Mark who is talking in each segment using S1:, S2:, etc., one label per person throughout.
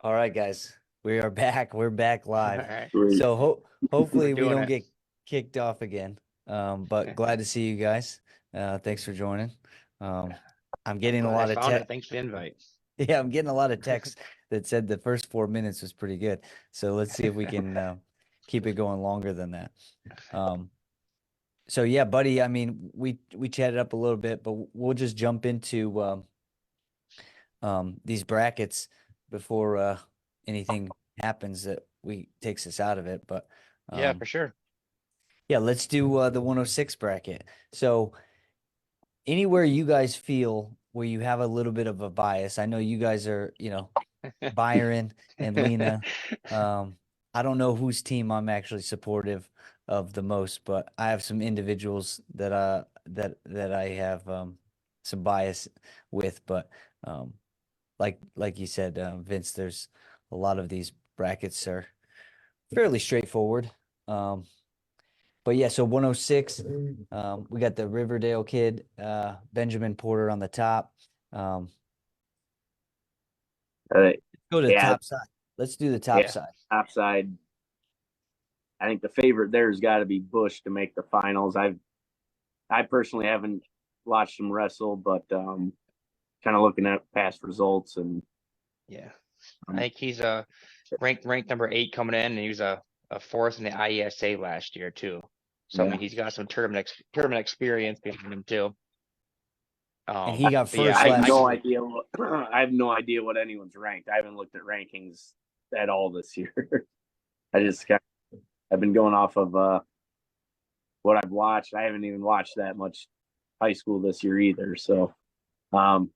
S1: All right, guys, we are back. We're back
S2: All
S1: live.
S2: right,
S3: Great.
S1: So
S2: we're
S1: hopefully we
S2: doing
S1: don't
S2: it.
S1: get kicked off again. But glad to see you guys. Thanks for joining. I'm
S2: I'm
S1: getting a
S2: glad I
S1: lot of
S2: found it.
S1: text.
S2: Thanks for the invite.
S1: Yeah, I'm getting a lot of texts that said the first 4 minutes was pretty good. So let's see if we can keep it going longer than that. Um, so yeah, buddy. I mean, we chatted up a little bit, but we'll just jump into these brackets before anything happens that we takes us out of it. But
S2: Yeah,
S1: um,
S2: for sure.
S1: yeah, let's do the 106 bracket. So anywhere you guys feel where you have a little bit of a bias, I know you guys are, Byron and Lena. Um, I don't know whose team I'm actually supportive of the most, but I have some individuals that I have some bias with, but um, like you said, Vince, there's a lot of these brackets are fairly straightforward. Um, but yeah, so 106, we got the Riverdale kid, Benjamin Porter on the top. Um,
S3: Uh,
S1: go to the
S3: yeah,
S1: top side. Let's do the top
S3: yeah.
S1: side.
S3: Top side. I think the favorite there has got to be Bush to make the finals. I personally haven't watched him wrestle, but kind of looking at past results and
S2: Yeah, I
S3: um,
S2: think he's ranked number 8 coming in, and he was a fourth in the IESA last year too. So I
S3: yeah.
S2: mean, he's got some tournament experience behind him too.
S1: And he got
S2: But yeah,
S1: first
S3: I have
S1: last
S3: no
S1: year.
S3: idea. I have no idea what anyone's ranked. I haven't looked at rankings at all this year. I've been going off of what I've watched. I haven't even watched that much high school this year either. So um,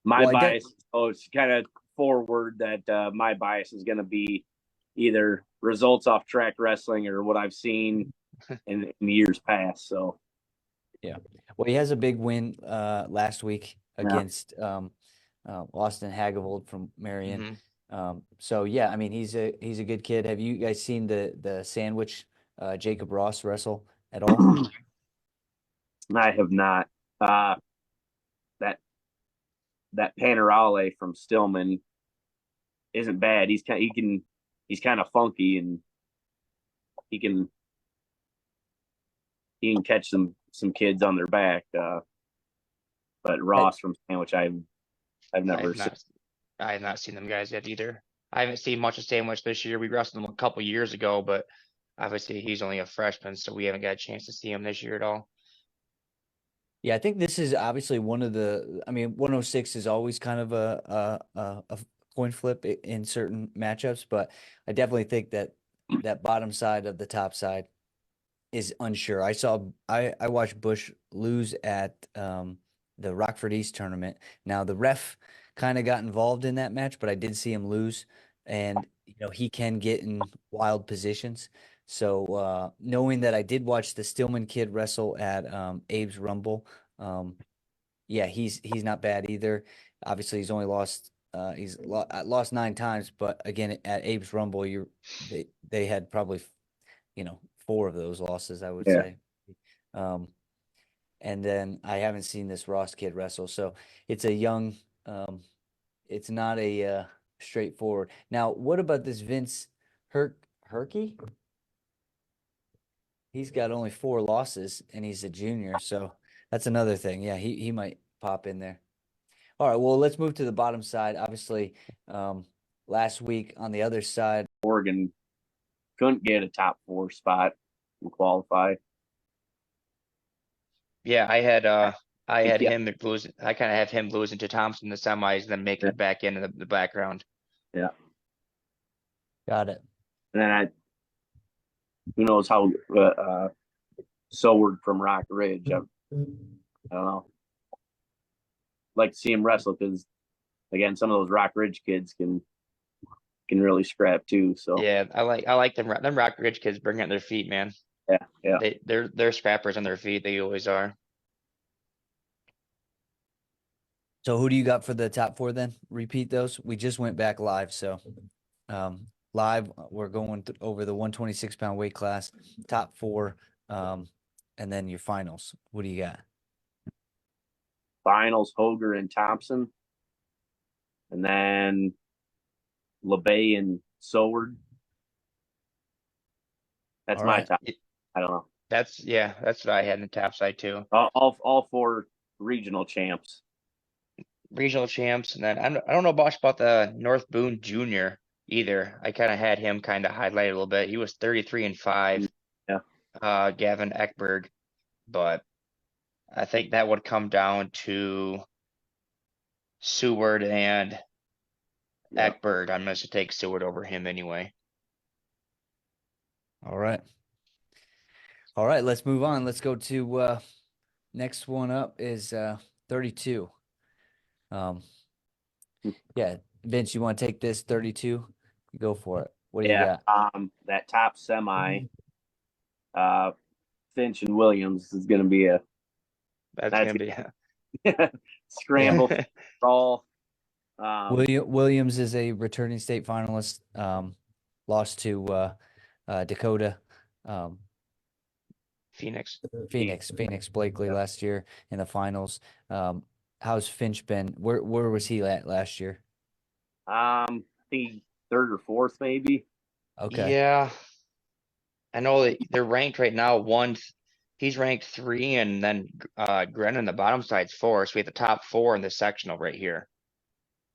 S3: my
S1: Well, I did.
S3: bias, it's kind of forward that my bias is going to be either results off track wrestling or what I've seen in years past. So
S1: Yeah. Well, he has a big win last week
S3: yeah,
S1: against Austin Hagavold from Marion.
S2: hmm
S1: So yeah, I mean he's a good kid. Have you guys seen the sandwich Jacob Ross wrestle at all?
S3: I have not. That that Panarale from Stillman isn't bad. He's kind of funky and he can he can catch some kids on their back. But
S1: Hey,
S3: Ross from Sandwich, I've
S2: I
S3: never
S2: have
S3: seen.
S2: not, I have not seen them guys yet either. I haven't seen much of Sandwich this year. We wrestled him a couple years ago, but obviously he's only a freshman, so we haven't got a chance to see him this year at all.
S1: yeah, I think this is obviously one of the. I mean, 106 is always kind of a coin flip in certain matchups, but I definitely think that that bottom side of the top side is unsure. I watched Bush lose at the Rockford East tournament. Now the ref kind of got involved in that match, but I did see him lose, and he can get in wild positions. So knowing that I did watch the Stillman kid wrestle at Abe's Rumble, um, yeah, he's not bad either. Obviously, he's only lost lost 9 times, but again at Abe's Rumble, they had probably 4 of those losses, I would
S3: Yeah,
S1: say. Um, and then I haven't seen this Ross kid wrestle, so it's a young, it's not a straightforward. Now, what about this Vince Herky? He's got only 4 losses, and he's a junior, so that's another thing. Yeah, he might pop in there. All right, well, let's move to the bottom side. Obviously, last week on the other side,
S3: Oregon couldn't get a top 4 spot and qualify.
S2: Yeah, I had
S3: Yeah,
S2: him losing. I kind of have him losing to Thompson in the semis, and then making it back into the background.
S3: yeah.
S1: got it.
S3: And then who knows how Soward from Rock Ridge. I don't know. Like to see him wrestle because again, some of those Rock Ridge kids can really scrap too. So
S2: Yeah, I like them Rock Ridge kids bring out their feet, man.
S3: yeah, yeah.
S2: They're scrappers on their feet. They always are.
S1: So who do you got for the top 4 then? Repeat those. We just went back live, so live we're going over the 126-pound weight class, top 4, and then your finals. What do you got?
S3: Finals, Hoger and Thompson. and then LeBay and Soward. That's
S1: All
S3: my
S1: right.
S3: top. I don't know.
S2: That's what I had in the top side too.
S3: All four regional champs.
S2: Regional champs, and then I don't know much about the North Boone Junior either. I kind of had him kind of highlighted a little bit. He was 33-5.
S3: Yeah.
S2: Gavin Ekberg, but I think that would come down to Seward and
S3: Yeah.
S2: Ekberg. I'm going to take Seward over him anyway.
S1: All right. All right, let's move on. Let's go to next one up is 32. Yeah, Vince, you want to take this 32? Go for it. What do you got?
S3: That top semi, Finch and Williams is going to be
S2: That's
S3: That's
S2: going to
S3: a scramble
S2: be
S3: all.
S1: Williams is a returning state finalist. Lost to Dakota.
S2: Phoenix.
S1: Phoenix Blakely last year in the finals. How's Finch been? Where was he at last year?
S3: I think third or fourth, maybe.
S1: Okay.
S2: Yeah. I know that they're ranked right now. He's ranked 3, and then Grennan, the bottom side's 4. So we have the top 4 in the sectional right here,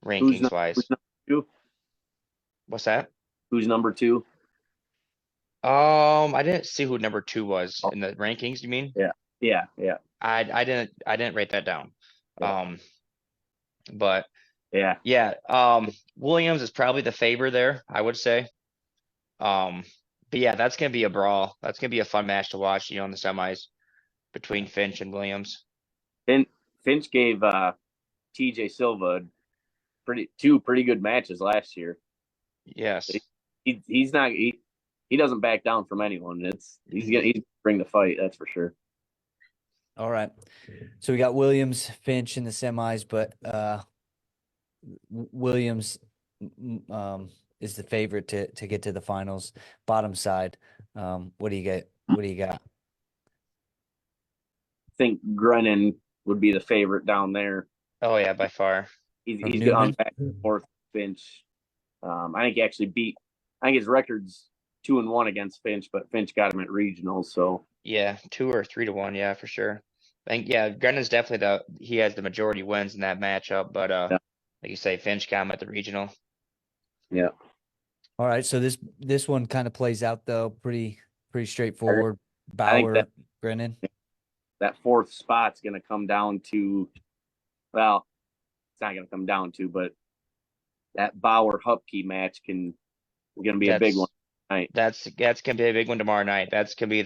S2: rankings wise.
S3: Who's number 2?
S2: What's that?
S3: Who's number 2?
S2: I didn't see who number 2 was in the rankings, you mean?
S3: Yeah.
S2: I didn't write that down.
S3: Yeah.
S2: But
S3: Yeah.
S2: Williams is probably the favor there, I would say. But yeah, that's gonna be a brawl. That's gonna be a fun match to watch, in the semis between Finch and Williams.
S3: Finch gave TJ Silva two pretty good matches last year.
S2: Yes.
S3: He's not he doesn't back down from anyone. He's bring the fight, that's for sure.
S1: All right. So we got Williams, Finch in the semis, but Williams is the favorite to get to the finals. Bottom side. What do you get? What do you got?
S3: I think Grennan would be the favorite down there.
S2: Oh yeah, by far.
S3: He's gone back and forth. Finch. I think he actually I think his record's 2-1 against Finch, but Finch got him at regionals. So
S2: yeah, 2 or 3-1, yeah, for sure. I think Grennan's definitely he has the majority wins in that matchup, but like you say, Finch got him at the regional.
S3: Yeah.
S1: All right, so this one kind of plays out though pretty straightforward. Bauer, Grennan.
S3: That fourth spot's going to come down to, well, it's not going to come down to, but that Bauer Hupke match is going to be a big one tonight.
S2: That's going to be a big one tomorrow night. That's going to be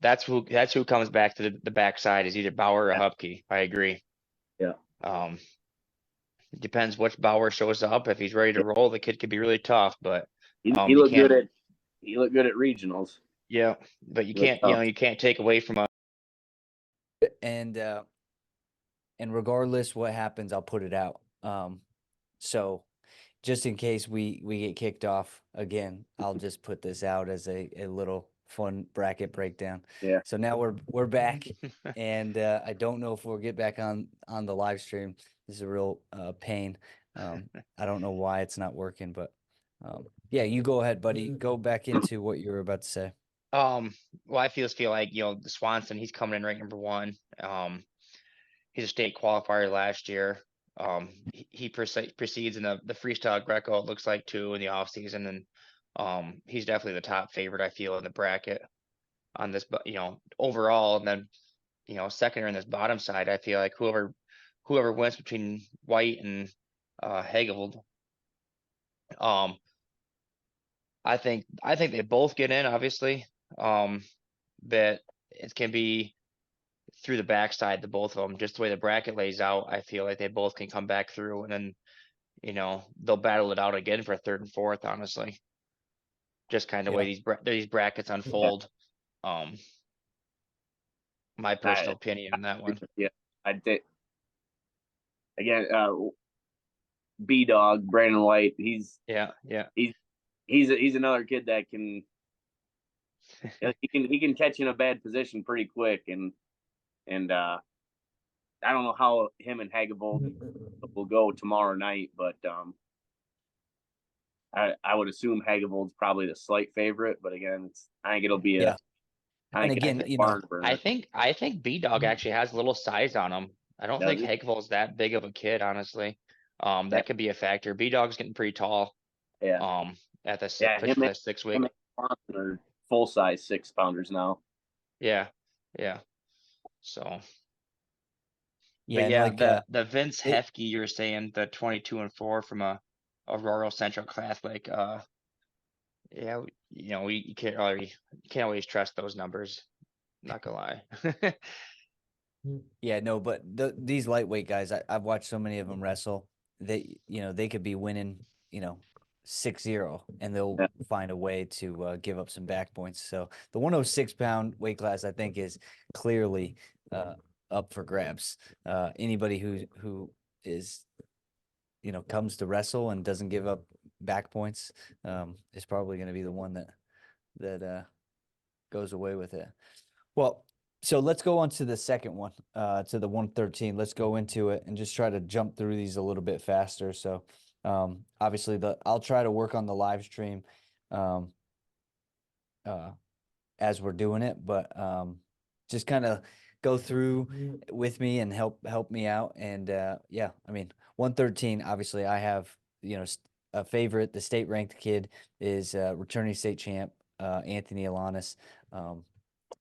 S2: that's who comes back to the backside is either Bauer or Hupke. I agree.
S3: Yeah.
S2: Depends which Bauer shows up. If he's ready to roll, the kid could be really tough, but
S3: he looked good at regionals.
S2: Yeah, but you can't, you can't take away from a.
S1: And regardless what happens, I'll put it out. So just in case we get kicked off again, I'll just put this out as a little fun bracket breakdown.
S3: Yeah.
S1: So now we're back, and I don't know if we'll get back on the live stream. This is a real pain. I don't know why it's not working, but yeah, you go ahead, buddy. Go back into what you were about to say.
S2: Well, I feel like, the Swanson, he's coming in ranked number 1. He's a state qualifier last year. He proceeds in the freestyle Greco, it looks like, too, in the off season, and he's definitely the top favorite, I feel, in the bracket on this, but overall, and then second in this bottom side, I feel like whoever wins between White and Hagold, I think they both get in, obviously. But it can be through the backside, the both of them, just the way the bracket lays out. I feel like they both can come back through, and then they'll battle it out again for third and fourth. Honestly, just kind of way these brackets unfold. My personal opinion on that one.
S3: Yeah, I did. Again, B-Dog, Brandon White. He's another kid that can. He can catch you in a bad position pretty quick, and I don't know how him and Hagavold will go tomorrow night, but I would assume Hagavold's probably the slight favorite. But again, I think it'll be
S1: Yeah.
S3: I
S1: And
S3: think
S1: again,
S3: it's a barn burner.
S2: I think B Dog actually has a little size on him. I don't
S3: Does
S2: think
S3: he?
S2: Hakevol's that big of a kid, honestly.
S3: Yeah.
S2: That could be a factor. B Dog's getting pretty tall.
S3: Yeah,
S2: At the
S3: yeah.
S2: push for that 6 week.
S3: Him and Swanson are full size 6-pounders now.
S2: Yeah, yeah. So,
S1: yeah,
S2: but
S1: and
S2: yeah,
S1: like
S2: the Vince
S1: it,
S2: Hefke, you're saying the 22-4 from a Rural Central Catholic. Yeah, you can't always trust those numbers. Not gonna lie.
S1: yeah, no, but these lightweight guys, I've watched so many of them wrestle. They could be winning, 6-0, and they'll
S3: Yeah.
S1: find a way to give up some back points. So the 106-pound weight class, I think, is clearly up for grabs. Anybody who is, comes to wrestle and doesn't give up back points, is probably going to be the one that goes away with it. Well, so let's go on to the second one, to the 113. Let's go into it and just try to jump through these a little bit faster. So, obviously I'll try to work on the live stream, um, as we're doing it, but, just kind of go through with me and help me out. And, yeah, I mean, 113, obviously I have, a favorite. The state ranked kid is, returning state champ, Anthony Alanis.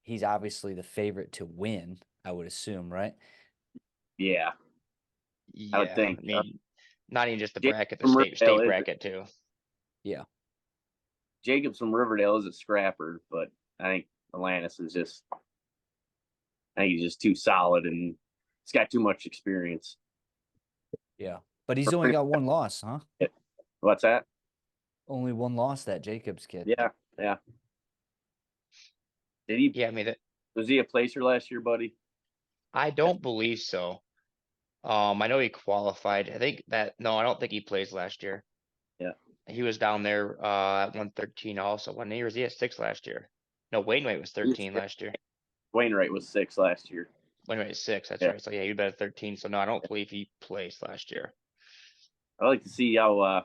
S1: He's obviously the favorite to win, I would assume, right?
S3: Yeah, I would
S2: Yeah,
S3: think.
S2: I mean, not even just the
S3: Jacob
S2: bracket, the
S3: from
S2: state
S3: Riverdale
S2: bracket too.
S1: Yeah.
S3: Jacobs from Riverdale is a scrapper, but I think Atlantis is just. I think he's just too solid and he's got too much experience.
S1: Yeah. But he's only got one loss, huh?
S3: What's that?
S1: Only one loss, that Jacobs kid.
S3: Yeah, yeah. Did he?
S2: Yeah, I mean,
S3: Was he a placer last year, buddy?
S2: I don't believe so. I know he qualified. No, I don't think he plays last year.
S3: Yeah.
S2: He was down there at 113 also. What year was he at 6 last year? No, Wainwright was 13 last year.
S3: Wainwright was 6 last year.
S2: Wainwright is 6, that's
S3: Yeah.
S2: right. So yeah, you'd bet at 13. So no, I don't believe he placed last year.
S3: I'd like to see how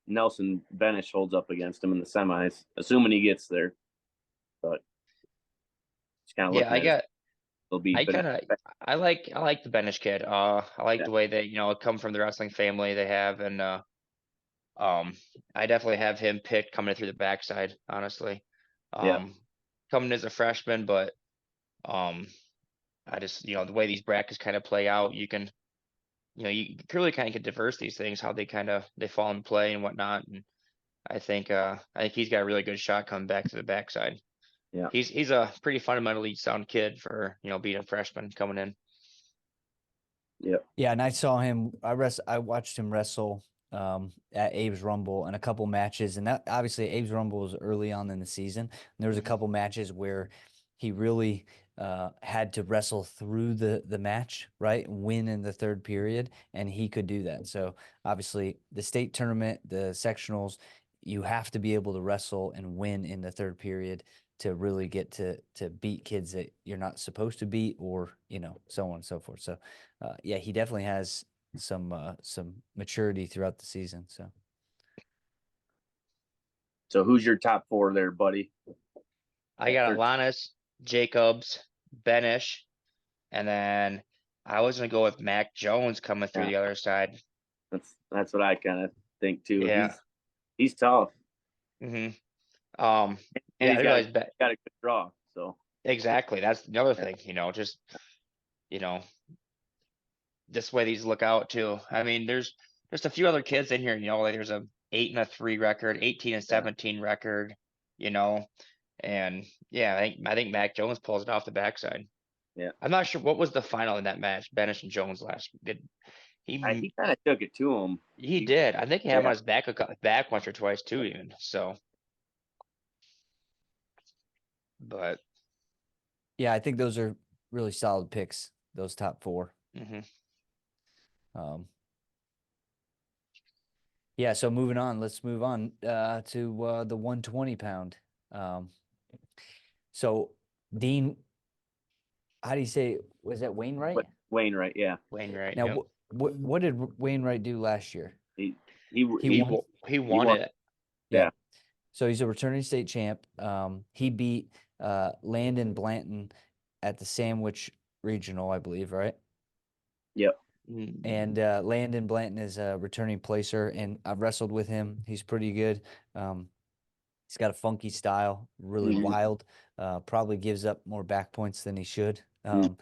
S3: Nelson Benish holds up against him in the semis, assuming he gets there. But it's kind of
S2: Yeah,
S3: looking at it'll be.
S2: I like the Benish kid. I like the way they, come from the wrestling family they have, and I definitely have him picked coming through the backside, honestly.
S3: Yeah.
S2: Coming as a freshman, but I just, the way these brackets kind of play out, you really kind of can diverse these things, how they fall in play and whatnot. And I think he's got a really good shot coming back to the backside.
S3: Yeah.
S2: He's a pretty fundamentally sound kid for, being a freshman coming in.
S3: Yeah.
S1: Yeah, and I saw him. I watched him wrestle at Abe's Rumble in a couple matches, and that obviously Abe's Rumble was early on in the season. And there was a couple matches where he really had to wrestle through the match, right? Win in the third period, and he could do that. So obviously, the state tournament, the sectionals, you have to be able to wrestle and win in the third period to really get to beat kids that you're not supposed to beat, or so on and so forth. So yeah, he definitely has some maturity throughout the season.
S3: So who's your top 4 there, buddy?
S2: I got Alanis, Jacobs, Benish, and then I was gonna go with Mac Jones coming through the other side.
S3: That's what I kind of think too.
S2: Yeah.
S3: He's tough.
S2: Mm-hmm.
S3: And
S2: Yeah,
S3: he's got a good draw. So
S2: exactly. That's the other thing, just this way these look out too. I mean, there's a few other kids in here, like there's a 8-3 record, 18-17 record, and yeah, I think Mac Jones pulls it off the backside.
S3: Yeah.
S2: I'm not sure what was the final in that match, Benish and Jones
S3: he kind of took it to him.
S2: He did. I think he had him on his back once or twice too, even. So, but
S1: yeah, I think those are really solid picks. Those top 4.
S2: mhm.
S1: Yeah. So moving on, let's move on to the 120-pound. So Dean, how do you say Was that Wainwright?
S3: Wainwright, yeah.
S2: Wainwright.
S1: Now,
S2: Yep.
S1: what did Wainwright do last year?
S3: He
S2: He
S1: won.
S2: he won
S3: won.
S2: it.
S3: Yeah.
S1: So he's a returning state champ. He beat Landon Blanton at the Sandwich Regional, I believe, right?
S3: Yep.
S1: And Landon Blanton is a returning placer, and I've wrestled with him. He's pretty good. He's got a funky style, really
S3: Mhm.
S1: wild. Probably gives up more back points than he should.
S3: Mhm.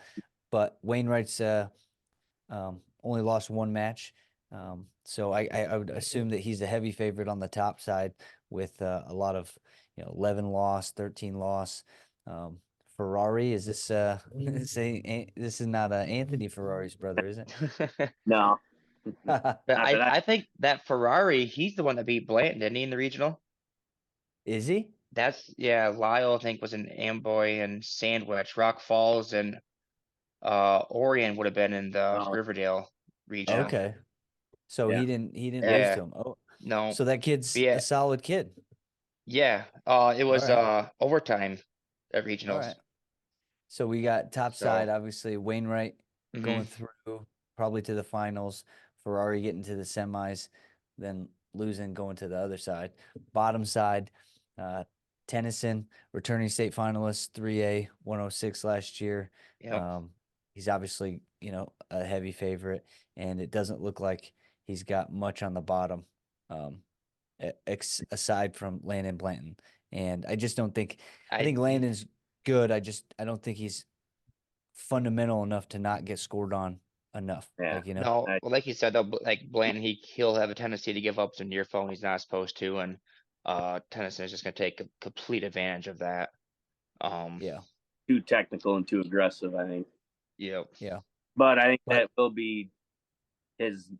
S1: But Wainwright's only lost one match. So I would assume that he's a heavy favorite on the top side with a lot of 11 loss, 13 loss. Ferrari, is this this is not Anthony Ferrari's brother, is it?
S3: No.
S2: But
S3: Not that
S2: I think that Ferrari, he's the one that beat Blanton, didn't he, in the regional?
S1: Is he?
S2: That's Lyle, I think, was in Amboy and Sandwich. Rock Falls and Orion would have been in the
S3: Oh.
S2: Riverdale regional.
S1: Okay. So
S3: Yeah.
S1: he didn't lose
S2: Yeah.
S1: to him. Oh,
S2: No.
S1: so that kid's
S2: Yeah.
S1: a solid kid.
S2: Yeah. It was
S1: Alright.
S2: overtime at
S1: All
S2: regionals.
S1: right. So we got top
S2: So-
S1: side, obviously Wainwright
S2: Mhm.
S1: going through probably to the finals, Ferrari getting to the semis, then losing, going to the other side. Bottom side, Tennyson, returning state finalist, 3A, 106 last year.
S2: Yep.
S1: He's obviously, a heavy favorite, and it doesn't look like he's got much on the bottom, aside from Landon Blanton. And I just don't think, I think Landon's good. I don't think he's fundamental enough to not get scored on enough.
S3: Yeah.
S2: No, well, like you said, though, like Blanton, he'll have a tendency to give up some near phone he's not supposed to, and Tennyson is just gonna take complete advantage of that.
S1: Yeah.
S3: Too technical and too aggressive, I think.
S2: Yep.
S1: Yeah.
S3: But I think that will be his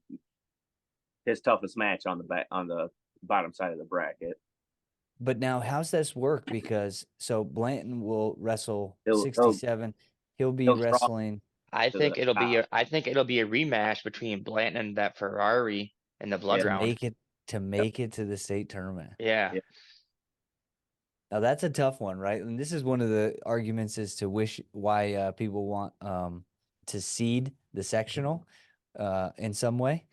S3: toughest match on the bottom side of the bracket.
S1: But now, how's this work? Because so Blanton will wrestle
S3: He'll-
S1: 67. He'll be
S3: he'll draw-
S1: wrestling.
S2: I
S3: To
S2: think
S3: the
S2: it'll be
S3: top.
S2: I think it'll be a rematch between Blanton and that Ferrari in the blood
S1: to
S2: round.
S1: make it to the state tournament.
S2: Yeah.
S3: Yeah.
S1: Now that's a tough one, right? And this is one of the arguments as to why people want to seed the sectional in some way.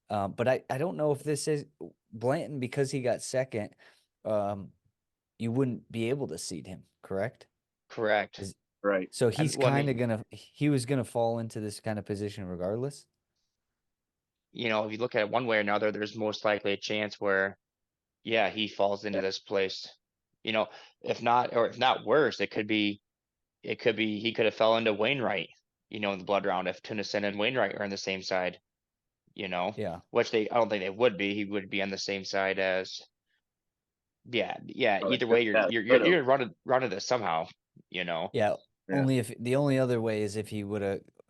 S1: But I don't know if this is Blanton, because he got second. You wouldn't be able to seed him, correct?
S2: Correct.
S3: Right.
S1: So he's
S2: well, I
S1: kind of
S2: mean-
S1: he was gonna fall into this kind of position regardless.
S2: If you look at it one way or another, there's most likely a chance where, yeah, he falls into this place. If not worse, it could be he could have fell into Wainwright, in the blood round if Tennyson and Wainwright are on the same side.
S1: Yeah.
S2: Which I don't think they would be. He would be on the same side as. Yeah.
S3: Oh,
S2: Either way,
S3: yeah,
S2: you're
S3: could've.
S2: gonna run into this somehow.
S1: Yeah.
S3: Yeah.
S1: Only if the only other way is if he would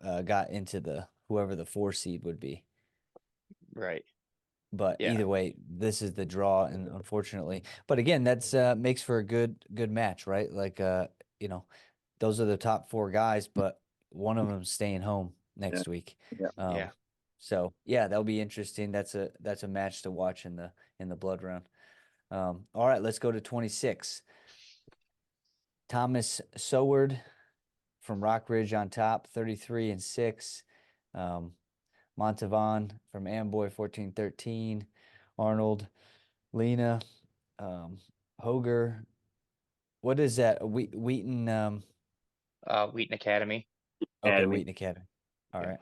S1: have got into whoever the 4 seed would be.
S2: Right.
S1: But
S2: Yeah.
S1: either way, this is the draw, and unfortunately, but again, that's makes for a good match, right? Like those are the top 4 guys, but one of them's staying home next week.
S3: Yeah.
S2: Yeah.
S1: So yeah, that'll be interesting. That's a match to watch in the blood round. All right, let's go to 26. Thomas Soward from Rockridge on top, 33-6. Montavon from Amboy, 14-13. Arnold, Lena, Hoger. What is that? Wheaton.
S2: Wheaton Academy.
S1: Okay,
S3: Academy.
S1: Wheaton Academy. All
S2: Yeah.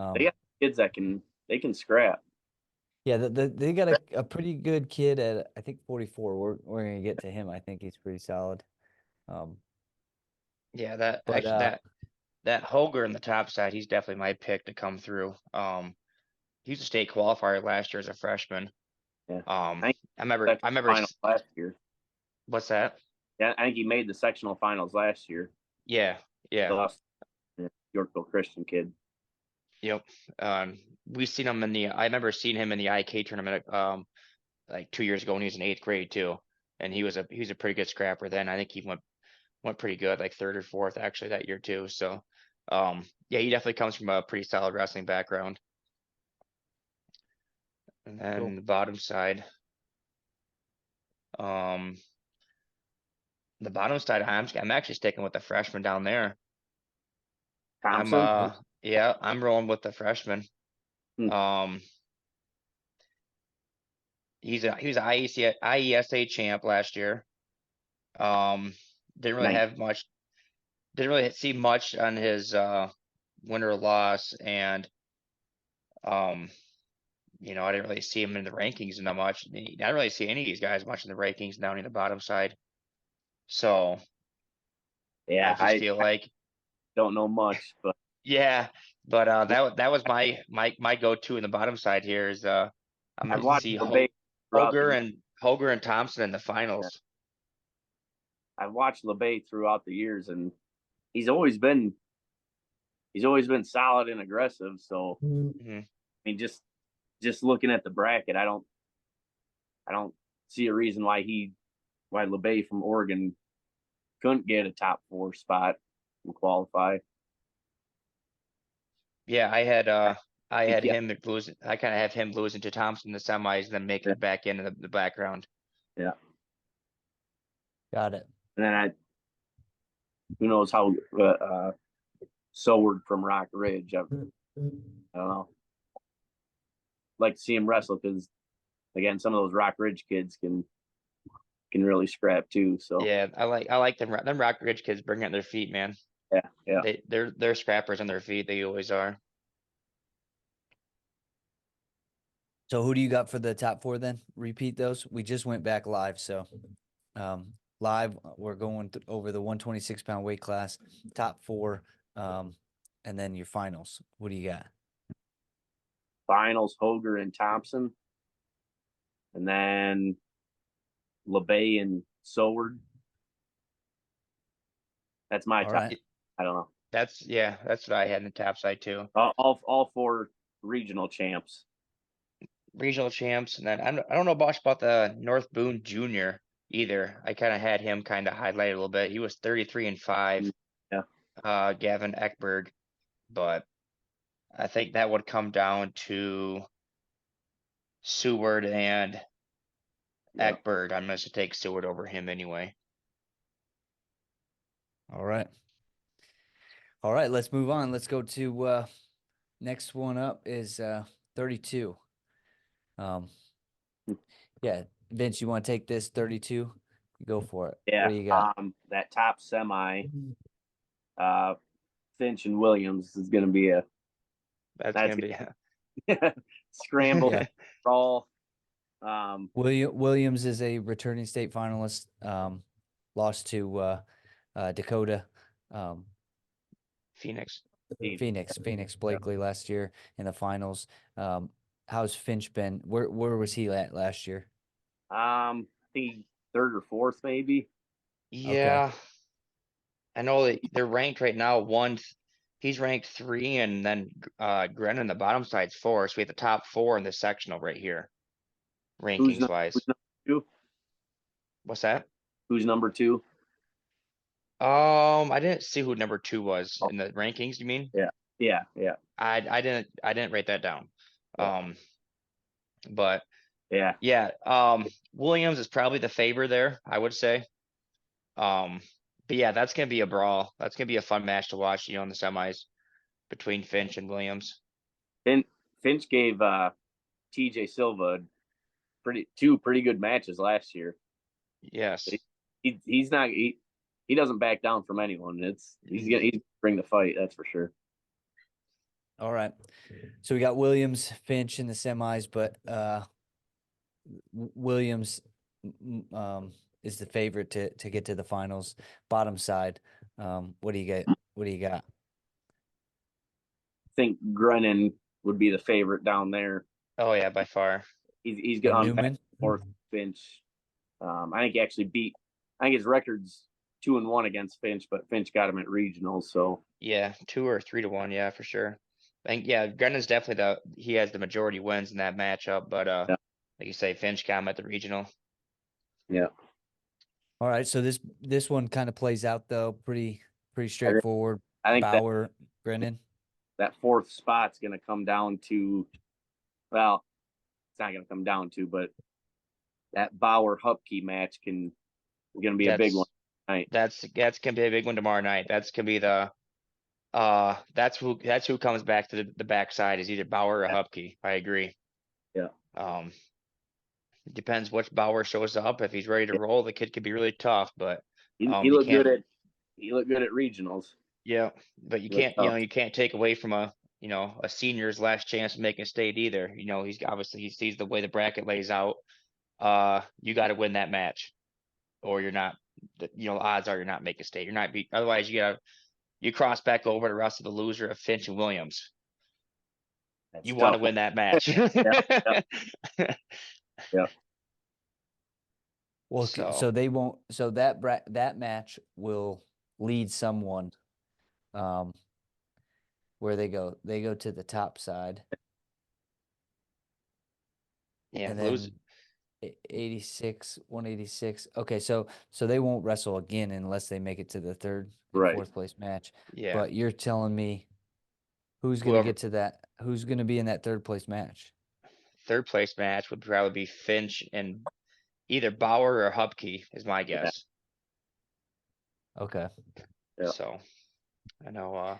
S1: right.
S3: They got kids that can scrap.
S1: Yeah, they got a pretty good kid at, I think, 44. We're gonna get to him. I think he's pretty solid.
S2: Yeah, that
S1: But,
S2: actually that Hoger in the top side, he's definitely my pick to come through. He was a state qualifier last year as a freshman.
S3: Yeah.
S2: I remember
S3: Finals last year.
S2: What's that?
S3: Yeah, I think he made the sectional finals last year.
S2: Yeah.
S3: They lost Yorkville Christian kid.
S2: Yep. We seen him I remember seeing him in the IK tournament like 2 years ago when he was in 8th grade too. And he was a pretty good scrapper then. I think he went pretty good, like 3rd or 4th actually that year too. So yeah, he definitely comes from a pretty solid wrestling background. And then
S1: Cool.
S2: the bottom side. The bottom side, I'm actually sticking with the freshman down there.
S3: Thompson.
S2: Yeah, I'm rolling with the freshman.
S3: Hmm.
S2: He was IESA champ last year. Didn't really
S3: Nice.
S2: have much, didn't really see much on his win or loss, and I didn't really see him in the rankings that much. I didn't really see any of these guys much in the rankings down in the bottom side. So
S3: Yeah,
S2: I just feel like,
S3: don't know much, but
S2: yeah, but that was my go-to in the bottom side here is I'm
S3: I've
S2: gonna
S3: watched
S2: see
S3: LeBay throughout the
S2: Hoger and Thompson in the finals.
S3: I've watched LeBay throughout the years, and he's always been solid and aggressive. So
S2: Mhm.
S3: I mean, just looking at the bracket, I don't see a reason why LeBay from Oregon couldn't get a top 4 spot and qualify.
S2: Yeah, I had
S3: Yeah.
S2: him losing. I kind of have him losing to Thompson in the semis, and then making it back into the background.
S3: Yeah.
S1: Got it.
S3: And then who knows how Soward from Rock Ridge. I don't know. Like to see him wrestle because again, some of those Rock Ridge kids can really scrap too. So
S2: Yeah, I like them. Them Rock Ridge kids bring out their feet, man.
S3: yeah.
S2: They're scrappers on their feet. They always are.
S1: So who do you got for the top 4 then? Repeat those. We just went back live, so live we're going over the 126-pound weight class, top 4, and then your finals. What do you got?
S3: Finals, Hoger and Thompson, and then LeBay and Soward. That's my
S1: All
S3: top.
S1: right.
S3: I don't know.
S2: That's what I had in the top side too.
S3: All 4 regional champs.
S2: Regional champs, and then I don't know much about the North Boone Junior either. I kind of had him kind of highlighted a little bit. He was 33-5.
S3: Yeah.
S2: Gavin Eckberg, but I think that would come down to Seward and
S3: Yeah.
S2: Eckberg. I'm going to take Seward over him anyway.
S1: All right. All right, let's move on. Let's go to next one up is 32. Yeah, Vince, you want to take this 32? Go for it.
S3: Yeah.
S1: What do you got?
S3: That top semi, Finch and Williams is going to be
S2: That's going to be
S3: a scramble
S1: Yeah.
S3: brawl.
S1: Williams is a returning state finalist. Lost to Dakota.
S2: Phoenix.
S1: Phoenix Blakely last year in the finals. How's Finch been? Where was he at last year?
S3: I think 3rd or 4th maybe.
S2: Yeah. I know that they're ranked right now. He's ranked 3, and then Grennan on the bottom side's 4. So we have the top 4 in the sectional right here, rankings wise.
S3: Who's number 2?
S2: What's that?
S3: Who's number 2?
S2: I didn't see who number 2 was in the rankings. You mean?
S3: Yeah.
S2: I didn't write that down. But
S3: yeah.
S2: Williams is probably the favor there, I would say. But yeah, that's gonna be a brawl. That's gonna be a fun match to watch, in the semis between Finch and Williams.
S3: Finch gave TJ Silva two pretty good matches last year.
S2: Yes.
S3: He's not he doesn't back down from anyone. He's gonna bring the fight, that's for sure.
S1: All right. So we got Williams, Finch in the semis, but Williams is the favorite to get to the finals. Bottom side, what do you get? What do you got?
S3: I think Grennan would be the favorite down there.
S2: Oh yeah, by far.
S3: He's gone
S1: Newman
S3: or Finch. I think he actually I think his record's 2-1 against Finch, but Finch got him at regionals. So
S2: yeah, 2 or 3-1, yeah, for sure. I think Grennan's definitely he has the majority wins in that matchup, but like you say, Finch got him at the regional.
S3: Yeah.
S1: All right, so this one kind of plays out though pretty straightforward.
S3: I think
S1: Bauer, Grennan.
S3: That 4th spot's going to come down to, well, it's not going to come down to, but that Bauer Hupke match is going to be a big one tonight.
S2: That's going to be a big one tomorrow night. That's going to be the That's who comes back to the backside is either Bauer or
S3: Yeah.
S2: Hupke. I agree.
S3: Yeah.
S2: Depends which Bauer shows up. If he's ready to roll, the kid could be really tough, but
S3: He
S2: you
S3: looked
S2: can't.
S3: he looked good at regionals.
S2: Yeah, but you
S3: He looked
S2: can't,
S3: tough.
S2: you can't take away from a senior's last chance of making a state either. He's obviously he sees the way the bracket lays out. You got to win that match, or you're not. Odds are you're not making state. You're not beat. Otherwise, you cross back over the rest of the loser of Finch and Williams.
S3: That's
S2: You want to
S3: tough.
S2: win that match.
S3: Yeah.
S1: Well,
S2: So-
S1: so they won't. So that match will lead someone. Where they go to the top side,
S2: Yeah,
S1: and
S2: lose.
S1: then 86, 186. Okay, so they won't wrestle again unless they make it to the third and
S3: Right.
S1: fourth place match.
S2: Yeah,
S1: But you're telling me who's going to
S2: Whoever-
S1: get to that? Who's going to be in that third place match?
S2: third place match would probably be Finch and either Bauer or Hupke is my guess.
S1: Okay.
S3: Yeah.
S2: So I know.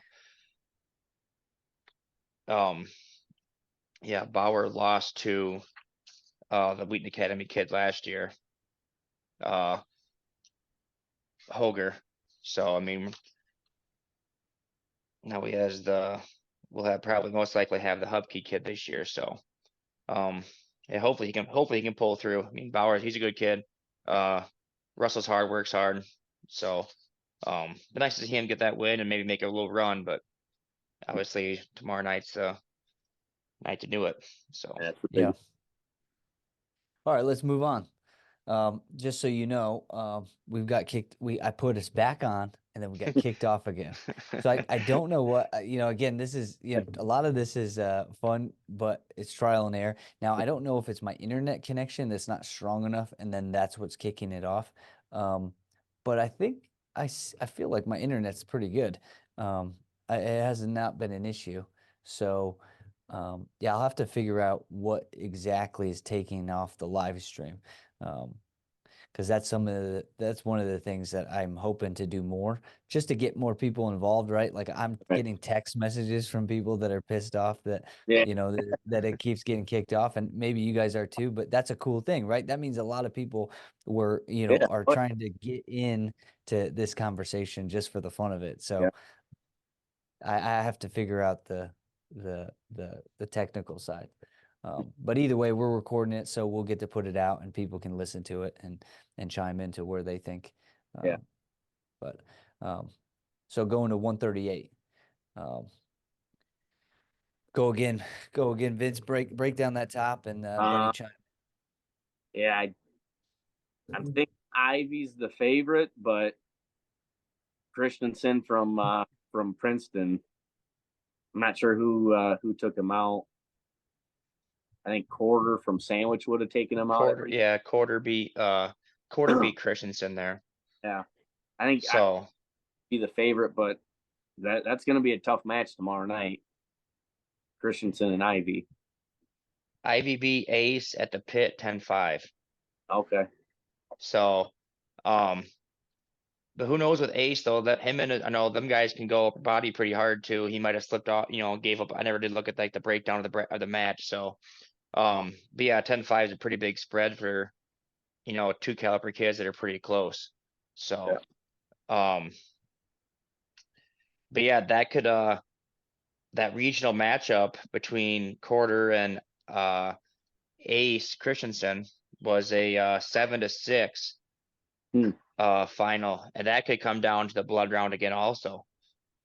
S2: Yeah, Bauer lost to the Wheaton Academy kid last year. Hoger. So I mean, now we'll have probably most likely have the Hupke kid this year. So yeah, hopefully he can pull through. I mean, Bauer, he's a good kid. Russell's hard, works hard. So be nice to see him get that win and maybe make a little run, but obviously tomorrow night's the night to do it. So
S3: That's the
S1: Yeah.
S3: big
S1: All right, let's move on. Just so you know, we've got kicked. I put us back on, and then we got kicked off again. So I don't know what Again, this is a lot of this is fun, but it's trial and error. Now I don't know if it's my internet connection that's not strong enough, and then that's what's kicking it off. But I think I feel like my internet's pretty good. It has not been an issue. So yeah, I'll have to figure out what exactly is taking off the live stream. Because that's one of the things that I'm hoping to do more, just to get more people involved, right? Like I'm
S3: Right.
S1: getting text messages from people that are pissed off that
S3: Yeah.
S1: that it keeps getting kicked off, and maybe you guys are too. But that's a cool thing, right? That means a lot of people
S3: Yeah.
S1: are trying to get in to this conversation just for the fun of it. So
S3: Yeah.
S1: I have to figure out the technical side. But either way, we're recording it, so we'll get to put it out, and people can listen to it and chime into where they think.
S3: Yeah.
S1: But so going to 138. Go again, Vince. Break down that top, and then you chime.
S3: Yeah, I think Ivy's the favorite, but Christensen from Princeton. I'm not sure who took him out. I think Quarter from Sandwich would have taken him out.
S2: Quarter beat Christensen there.
S3: Yeah, I think I'd
S2: So
S3: be the favorite, but that's going to be a tough match tomorrow night. Christensen and Ivy.
S2: Ivy beat Ace at the pit 10-5.
S3: Okay.
S2: So but who knows with Ace though, that him and I know them guys can go upper body pretty hard too. He might have slipped off, gave up. I never did look at like the breakdown of the match. So but yeah, 10-5 is a pretty big spread for two caliber kids that are pretty close. So but yeah, that could that regional matchup between Quarter and Ace Christensen was a 7-6 final, and that could come down to the blood round again also,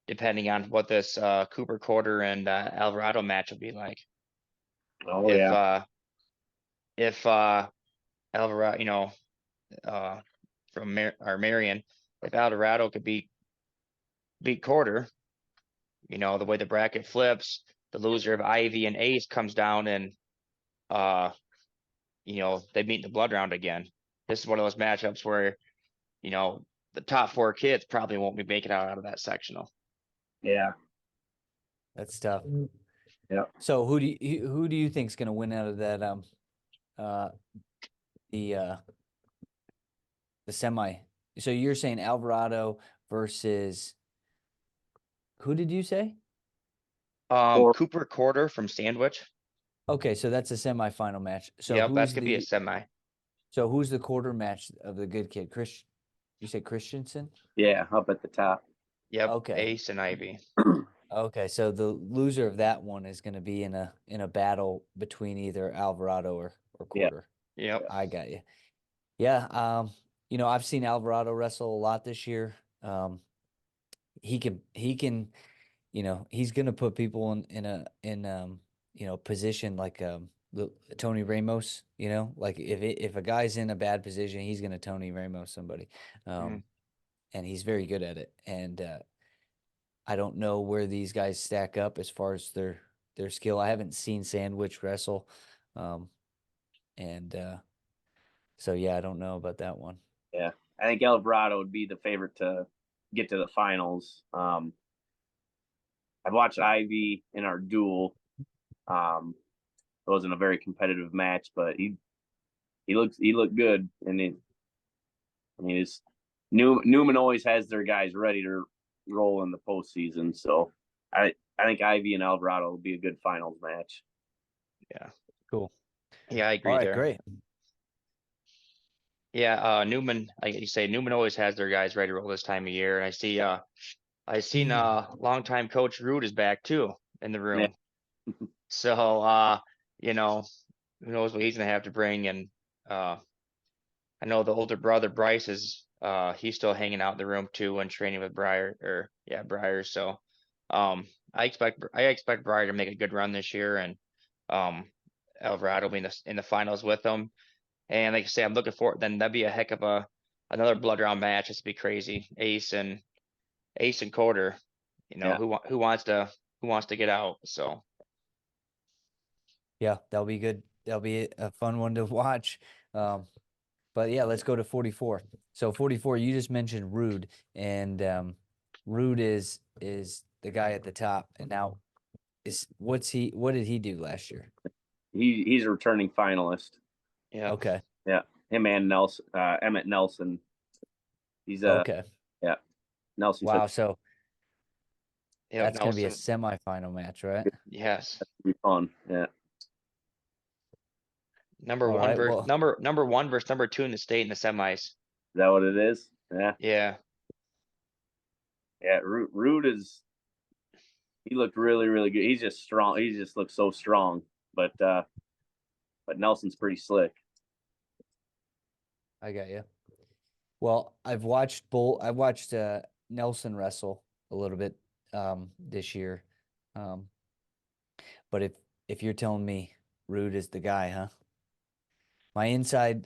S2: depending on what this Cooper Quarter and Alvarado match will be like.
S3: Oh
S2: If
S3: yeah.
S2: If Alvarado, from Marion, if Alvarado could beat Quarter, the way the bracket flips, the loser of Ivy and Ace comes down and they meet in the blood round again. This is one of those matchups where the top 4 kids probably won't be making out of that sectional.
S3: Yeah.
S1: That's tough.
S3: Yeah.
S1: So who do you think's going to win out of that the semi? So you're saying Alvarado versus Who did you say?
S3: Or-
S2: Cooper Quarter from Sandwich.
S1: Okay, so that's a semifinal match. So
S2: Yep, that
S1: who's
S2: could be a
S1: the
S2: semi.
S1: quarter match of the good kid? You said Christensen?
S3: Yeah, up at the top.
S2: Yep,
S1: Okay.
S2: Ace and Ivy.
S1: Okay, so the loser of that one is going to be in a battle between either Alvarado or
S3: Yeah.
S1: Quarter.
S2: Yep.
S1: I got you. Yeah, I've seen Alvarado wrestle a lot this year. He can, he's going to put people in position like Tony Ramos. Like if a guy's in a bad position, he's going to Tony Ramos somebody,
S2: Mhm.
S1: and he's very good at it. And I don't know where these guys stack up as far as their skill. I haven't seen Sandwich wrestle, and so yeah, I don't know about that one.
S3: Yeah, I think Alvarado would be the favorite to get to the finals. I've watched Ivy in our duel. It wasn't a very competitive match, but he looked good, and his Newman always has their guys ready to roll in the postseason. So I think Ivy and Alvarado will be a good finals match.
S2: Yeah.
S1: Cool.
S2: Yeah, I agree
S1: All right,
S2: there.
S1: great.
S2: Yeah, Newman, like you say, Newman always has their guys ready to roll this time of year. And I seen longtime coach Rude is back too in the room. So who knows what he's gonna have to bring. And I know the older brother Bryce is he's still hanging out in the room too and training with Briar. So I expect Briar to make a good run this year, and Alvarado will be in the finals with them. And like I say, I'm looking forward. Then that'd be a heck of another blood round match. This would be crazy. Ace and Coder.
S3: Yeah.
S2: Who wants to get out? So
S1: Yeah, that'll be good. That'll be a fun one to watch. But yeah, let's go to 44. So 44, you just mentioned Rude, and Rude is the guy at the top. And now what did he do last year?
S3: He's a returning finalist.
S2: yeah.
S1: Okay.
S3: Yeah, him and Nelson, Emmett Nelson. He's
S1: Okay.
S3: yeah, Nelson.
S1: Wow. So
S2: Yeah,
S1: that's going to be a
S2: Nelson.
S1: semifinal match, right?
S2: Yes.
S3: Be fun. Yeah,
S2: Number
S1: All
S2: one
S1: right,
S2: versus
S1: well-
S2: number one versus number two in the state in the semis.
S3: is that what it is? Yeah,
S2: Yeah.
S3: yeah. Rude is. He looked really, really good. He's just strong. He just looks so strong. But Nelson's pretty slick.
S1: I got you. Well, I've watched Nelson wrestle a little bit this year. But if you're telling me Rude is the guy, huh? My inside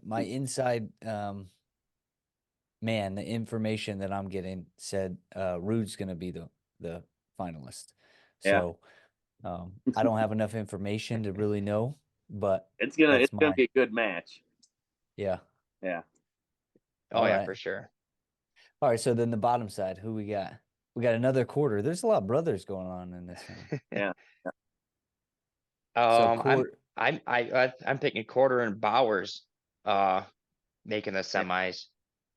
S1: man, the information that I'm getting said Rude's gonna be the finalist.
S3: Yeah.
S1: So I don't have enough information to really know, but
S3: It's gonna
S1: that's
S3: be a good match.
S1: yeah.
S3: Yeah.
S2: Oh
S1: All
S2: yeah,
S1: right.
S2: for sure.
S1: All right, so then the bottom side, who we got? We got another quarter. There's a lot of brothers going on in this one.
S3: Yeah.
S1: So
S2: I'm picking Quarter and Bowers making the semis.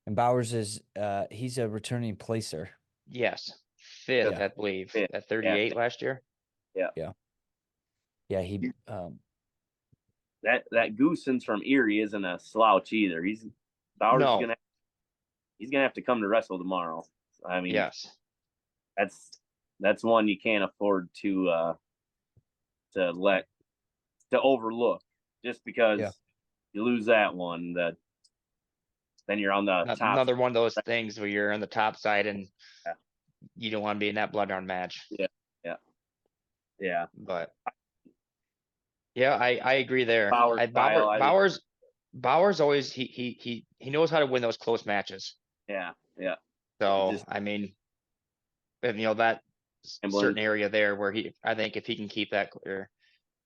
S1: and Bowers is he's a returning placer.
S2: Yes. Fifth,
S1: Yeah.
S2: I believe.
S3: Fifth,
S2: At 38
S3: yeah.
S2: last year.
S1: Yeah, he
S3: That Goosens from Erie isn't a slouch either. Bowers
S2: No.
S3: he's gonna have to come to wrestle tomorrow. I mean,
S2: Yes.
S3: that's one you can't afford to overlook just because
S1: Yeah.
S3: you lose that one. Then you're on the top.
S2: Another one of those things where you're on the top side and
S3: Yeah.
S2: you don't want to be in that blood round match.
S3: Yeah.
S2: But yeah, I agree there.
S3: Bowers
S2: Bowers always he knows how to win those close matches.
S3: Yeah.
S2: So
S3: Just-
S2: I mean, and that certain area there where I think if he can keep that, or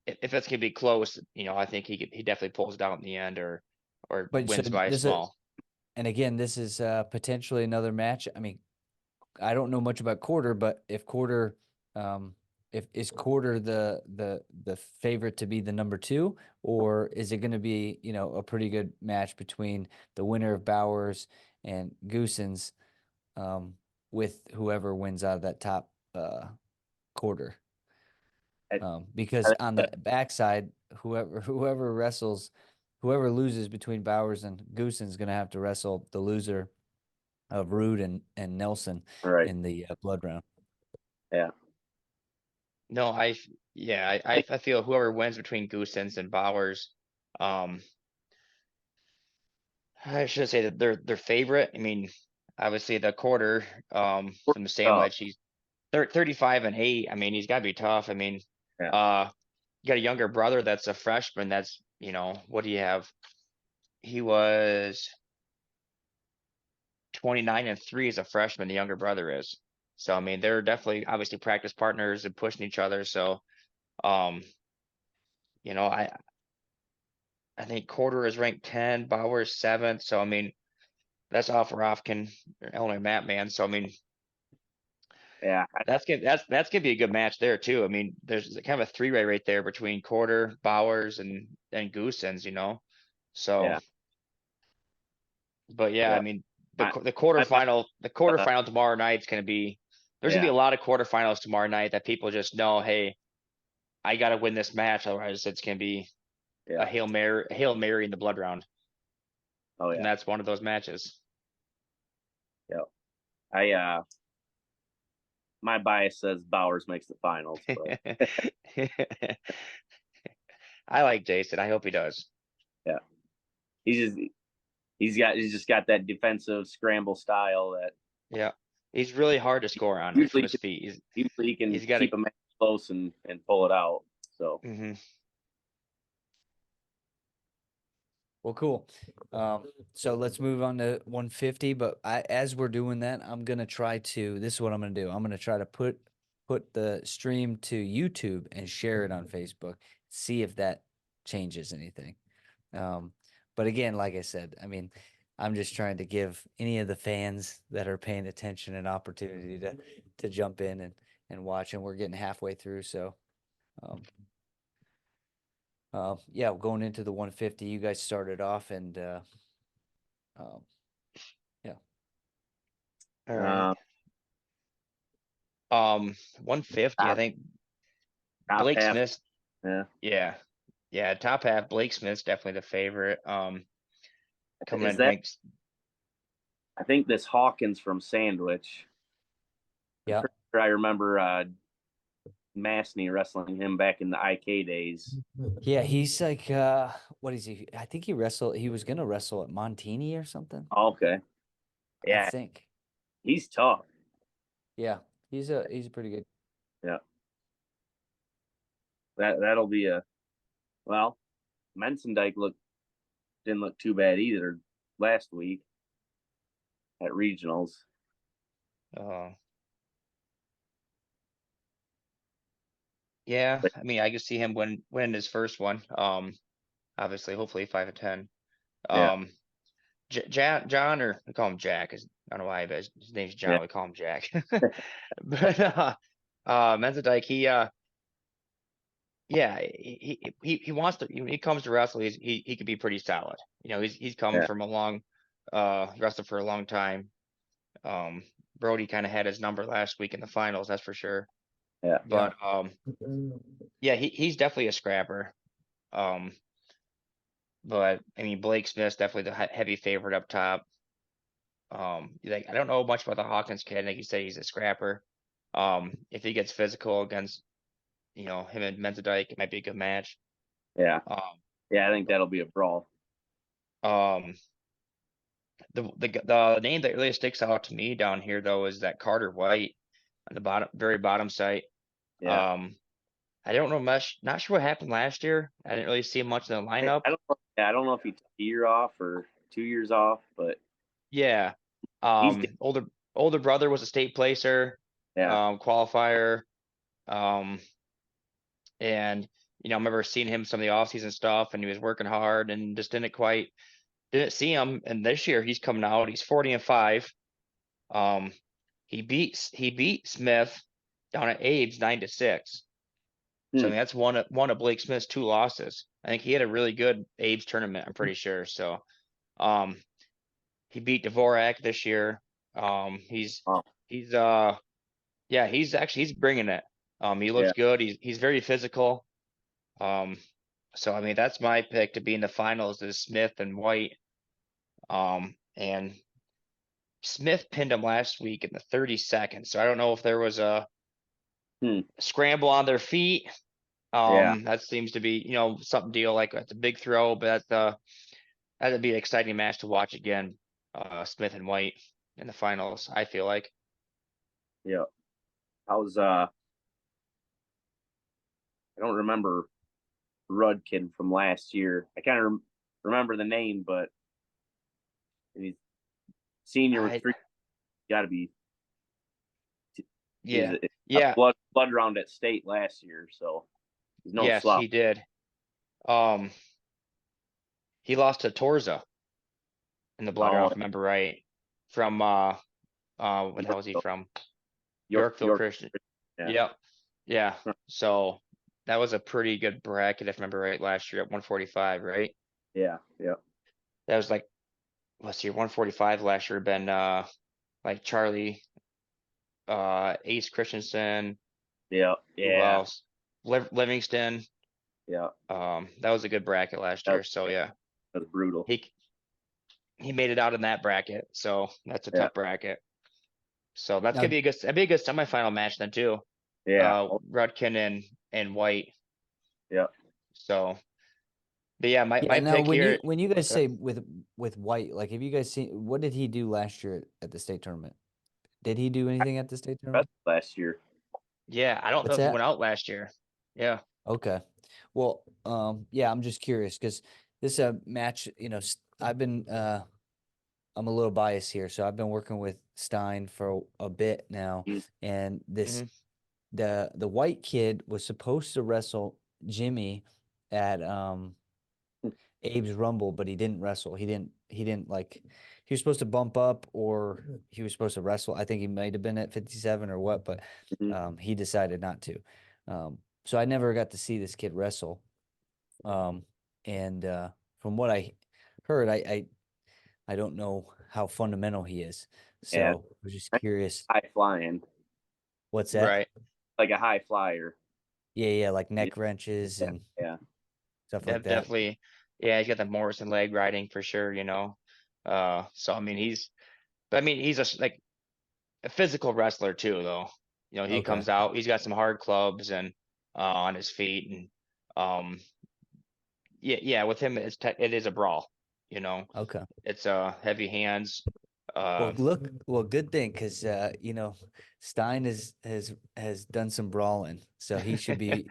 S2: if it's gonna be close, I think he definitely pulls it out in the end or
S1: But
S2: wins
S1: so
S2: by a
S1: this is-
S2: small.
S1: and again, this is potentially another match. I mean, I don't know much about Quarter, but if Quarter if is Quarter the favorite to be the number 2, or is it going to be, a pretty good match between the winner of Bowers and Goosens with whoever wins out of that top quarter.
S3: I-
S1: Because on the backside, whoever loses between Bowers and Goosen is going to have to wrestle the loser of Rude and Nelson
S3: Right.
S1: in the blood round.
S3: Yeah.
S2: No, I feel whoever wins between Goosens and Bowers, I should say that they're favorite. I mean, obviously the quarter, from the sandwich, he's 35-8. I mean, he's got to be tough. I mean,
S3: Yeah.
S2: you got a younger brother that's a freshman. That's, what do you have? He was 29-3 as a freshman. The younger brother is. So, I mean, they're definitely obviously practice partners and pushing each other. So, um, I think Quarter is ranked 10, Bauer's 7th. So I mean, that's off Rofkin, Illinois map man. So I mean,
S3: Yeah.
S2: that's gonna be a good match there too. I mean, there's kind of a three-way right there between Quarter, Bowers, and Goosens, So,
S3: Yeah.
S2: but yeah,
S3: Yeah.
S2: I mean,
S3: I-
S2: the quarterfinal tomorrow night's gonna be. There's gonna be
S3: Yeah.
S2: a lot of quarterfinals tomorrow night that people just know, hey, I gotta win this match, otherwise it's gonna be a
S3: Yeah.
S2: Hail Mary in the blood round.
S3: Oh
S2: And
S3: yeah.
S2: that's one of those matches.
S3: I my bias says Bowers makes the finals, but
S2: I like Jason. I hope he does.
S3: yeah. He's just got that defensive scramble style that
S2: Yeah. He's really hard to score on from
S3: usually
S2: his feet.
S3: he can
S2: He's got
S3: keep a man close and pull it out. So
S1: Well, cool. So let's move on to 150. But as we're doing that, I'm gonna try to. This is what I'm gonna do. I'm gonna try to put the stream to YouTube and share it on Facebook. See if that changes anything. But again, like I said, I mean, I'm just trying to give any of the fans that are paying attention an opportunity to jump in and watch. And we're getting halfway through, so. Yeah, going into the 150, you guys started off and yeah.
S2: All right. 150, I think
S3: top
S2: Blake
S3: half.
S2: Smith.
S3: Yeah.
S2: Yeah. Top half, Blake Smith's definitely the favorite. Coming
S3: Is
S2: in
S3: that?
S2: ranks.
S3: I think this Hawkins from Sandwich.
S1: Yeah.
S3: I remember Masney wrestling him back in the IK days.
S1: Yeah, he's like what is he? I think he was gonna wrestle at Montini or something.
S3: Okay. Yeah.
S1: I think.
S3: He's tough.
S1: Yeah, he's a pretty good.
S3: Yeah. That'll be well, Mensendijk didn't look too bad either last week at regionals.
S2: Yeah, I mean, I could see him win his first one. Obviously, hopefully 5-10.
S3: Yeah.
S2: John, or we call him Jack. I don't know why, but his name's John.
S3: Yeah.
S2: We call him Jack. But Mensendijk, he wants to. When he comes to wrestle, he could be pretty solid. He's come from a long, wrestled for a long time. Brody kind of had his number last week in the finals, that's for sure.
S3: Yeah.
S2: But yeah, he's definitely a scrapper. But I mean, Blake Smith's definitely the heavy favorite up top. Like, I don't know much about the Hawkins kid. Like you said, he's a scrapper. If he gets physical against, him and Mensendijk, it might be a good match.
S3: Yeah. Yeah, I think that'll be a brawl.
S2: The name that really sticks out to me down here though is that Carter White on the very bottom site.
S3: Yeah.
S2: I don't know much. Not sure what happened last year. I didn't really see him much in the lineup.
S3: I don't know if he took a year off or 2 years off, but
S2: yeah. Older brother was a state placer, qualifier. And I remember seeing him some of the offseason stuff, and he was working hard and just didn't see him. And this year he's coming out. He's 40-5. He beat Smith down at Abe's 9-6. So I mean, that's one of Blake Smith's 2 losses. I think he had a really good Abe's tournament, I'm pretty sure. So he beat Dvorak this year. He's Yeah, he's bringing it. He looks
S3: Yeah.
S2: good. He's very physical. So I mean, that's my pick to be in the finals is Smith and White. And Smith pinned him last week in the 32nd. So I don't know if there was a
S3: Hmm.
S2: scramble on their feet.
S3: Yeah.
S2: That seems to be, something deal like it's a big throw, but that'd be an exciting match to watch again. Smith and White in the finals, I feel like.
S3: Yeah. I don't remember Rudkin from last year. I kind of remember the name, but he's senior with
S2: I,
S3: 3. Got to be. He's
S2: yeah,
S3: a
S2: yeah,
S3: blood round at state last year, so he's no
S2: yes,
S3: slouch.
S2: he did. Um, he lost to Torza in the blood round,
S3: Oh,
S2: if I remember right. From what the hell is he from? Yorkville
S3: York.
S2: Christian.
S3: Yeah.
S2: Yep. Yeah. So that was a pretty good bracket, if I remember right, last year at 145, right?
S3: Yeah. Yeah.
S2: That was like, let's see, 145 last year had been like Charlie, Ace Christensen,
S3: Yeah.
S2: who
S3: Yeah.
S2: else? Livingston.
S3: Yeah.
S2: That was a good bracket last
S3: That
S2: year.
S3: was,
S2: So yeah,
S3: that was brutal.
S2: he made it out in that bracket. So that's a
S3: Yeah.
S2: tough bracket. So that's
S1: Now,
S2: gonna be a good semifinal match then too.
S3: Yeah.
S2: Rudkin and White.
S3: Yeah.
S2: So, but yeah, my
S1: yeah. Now,
S2: pick here.
S1: when you guys say with White, like, have you guys seen what did he do last year at the state tournament? Did he do anything at the state tournament?
S3: Last year.
S2: Yeah, I don't know
S1: What's
S2: if he
S1: that?
S2: went out last year. Yeah.
S1: Okay. Well, yeah, I'm just curious because this match, I've been I'm a little biased here, so I've been working with Stein for a bit now,
S3: Mhm.
S1: and this
S2: hmm
S1: the white kid was supposed to wrestle Jimmy at Abe's Rumble, but he didn't wrestle. He didn't like he was supposed to bump up or he was supposed to wrestle. I think he might have been at 57 or what, but
S3: Mhm.
S1: he decided not to. So I never got to see this kid wrestle. And from what I heard, I don't know how fundamental he is.
S3: Yeah.
S1: So I was just curious.
S3: High flying,
S1: What's that?
S2: Right.
S3: like a high flyer.
S1: Yeah, like neck wrenches
S3: Yeah.
S1: and
S3: Yeah.
S1: stuff like that.
S2: Definitely. Yeah, he's got the Morrison leg riding for sure, so I mean he's like a physical wrestler too, though. He
S1: Okay.
S2: comes out, he's got some hard clubs and on his feet and yeah, with him it is a brawl,
S1: Okay.
S2: it's heavy hands.
S1: Well, good thing because Stein has done some brawling, so he should be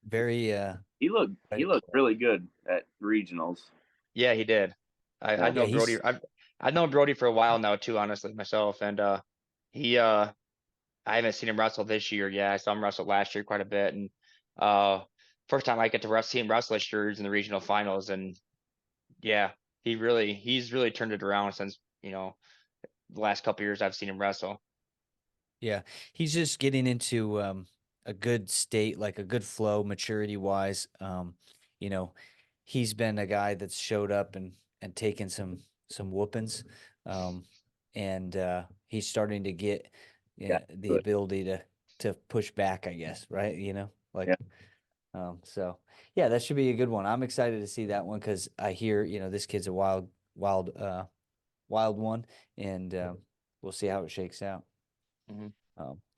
S1: very
S3: He looked
S1: ready.
S3: really good at regionals.
S2: Yeah, he did. I
S3: Yeah.
S2: know
S1: Yeah,
S2: Brody. I've known Brody for a while now too, honestly, myself. And he I haven't seen him wrestle this year. Yeah, I saw him wrestle last year quite a bit. And uh first time I get to see him wrestle this year is in the regional finals. And yeah, he's really turned it around since, the last couple years I've seen him wrestle.
S1: Yeah, he's just getting into a good state, like a good flow, maturity wise. You know, he's been a guy that's showed up and taken some whoopings, um, and he's starting to get
S3: Yeah.
S1: the
S3: Good.
S1: ability to push back, I guess, right?
S3: Yeah.
S1: So yeah, that should be a good one. I'm excited to see that one because I hear this kid's a wild one, and we'll see how it shakes out.
S2: Mhm.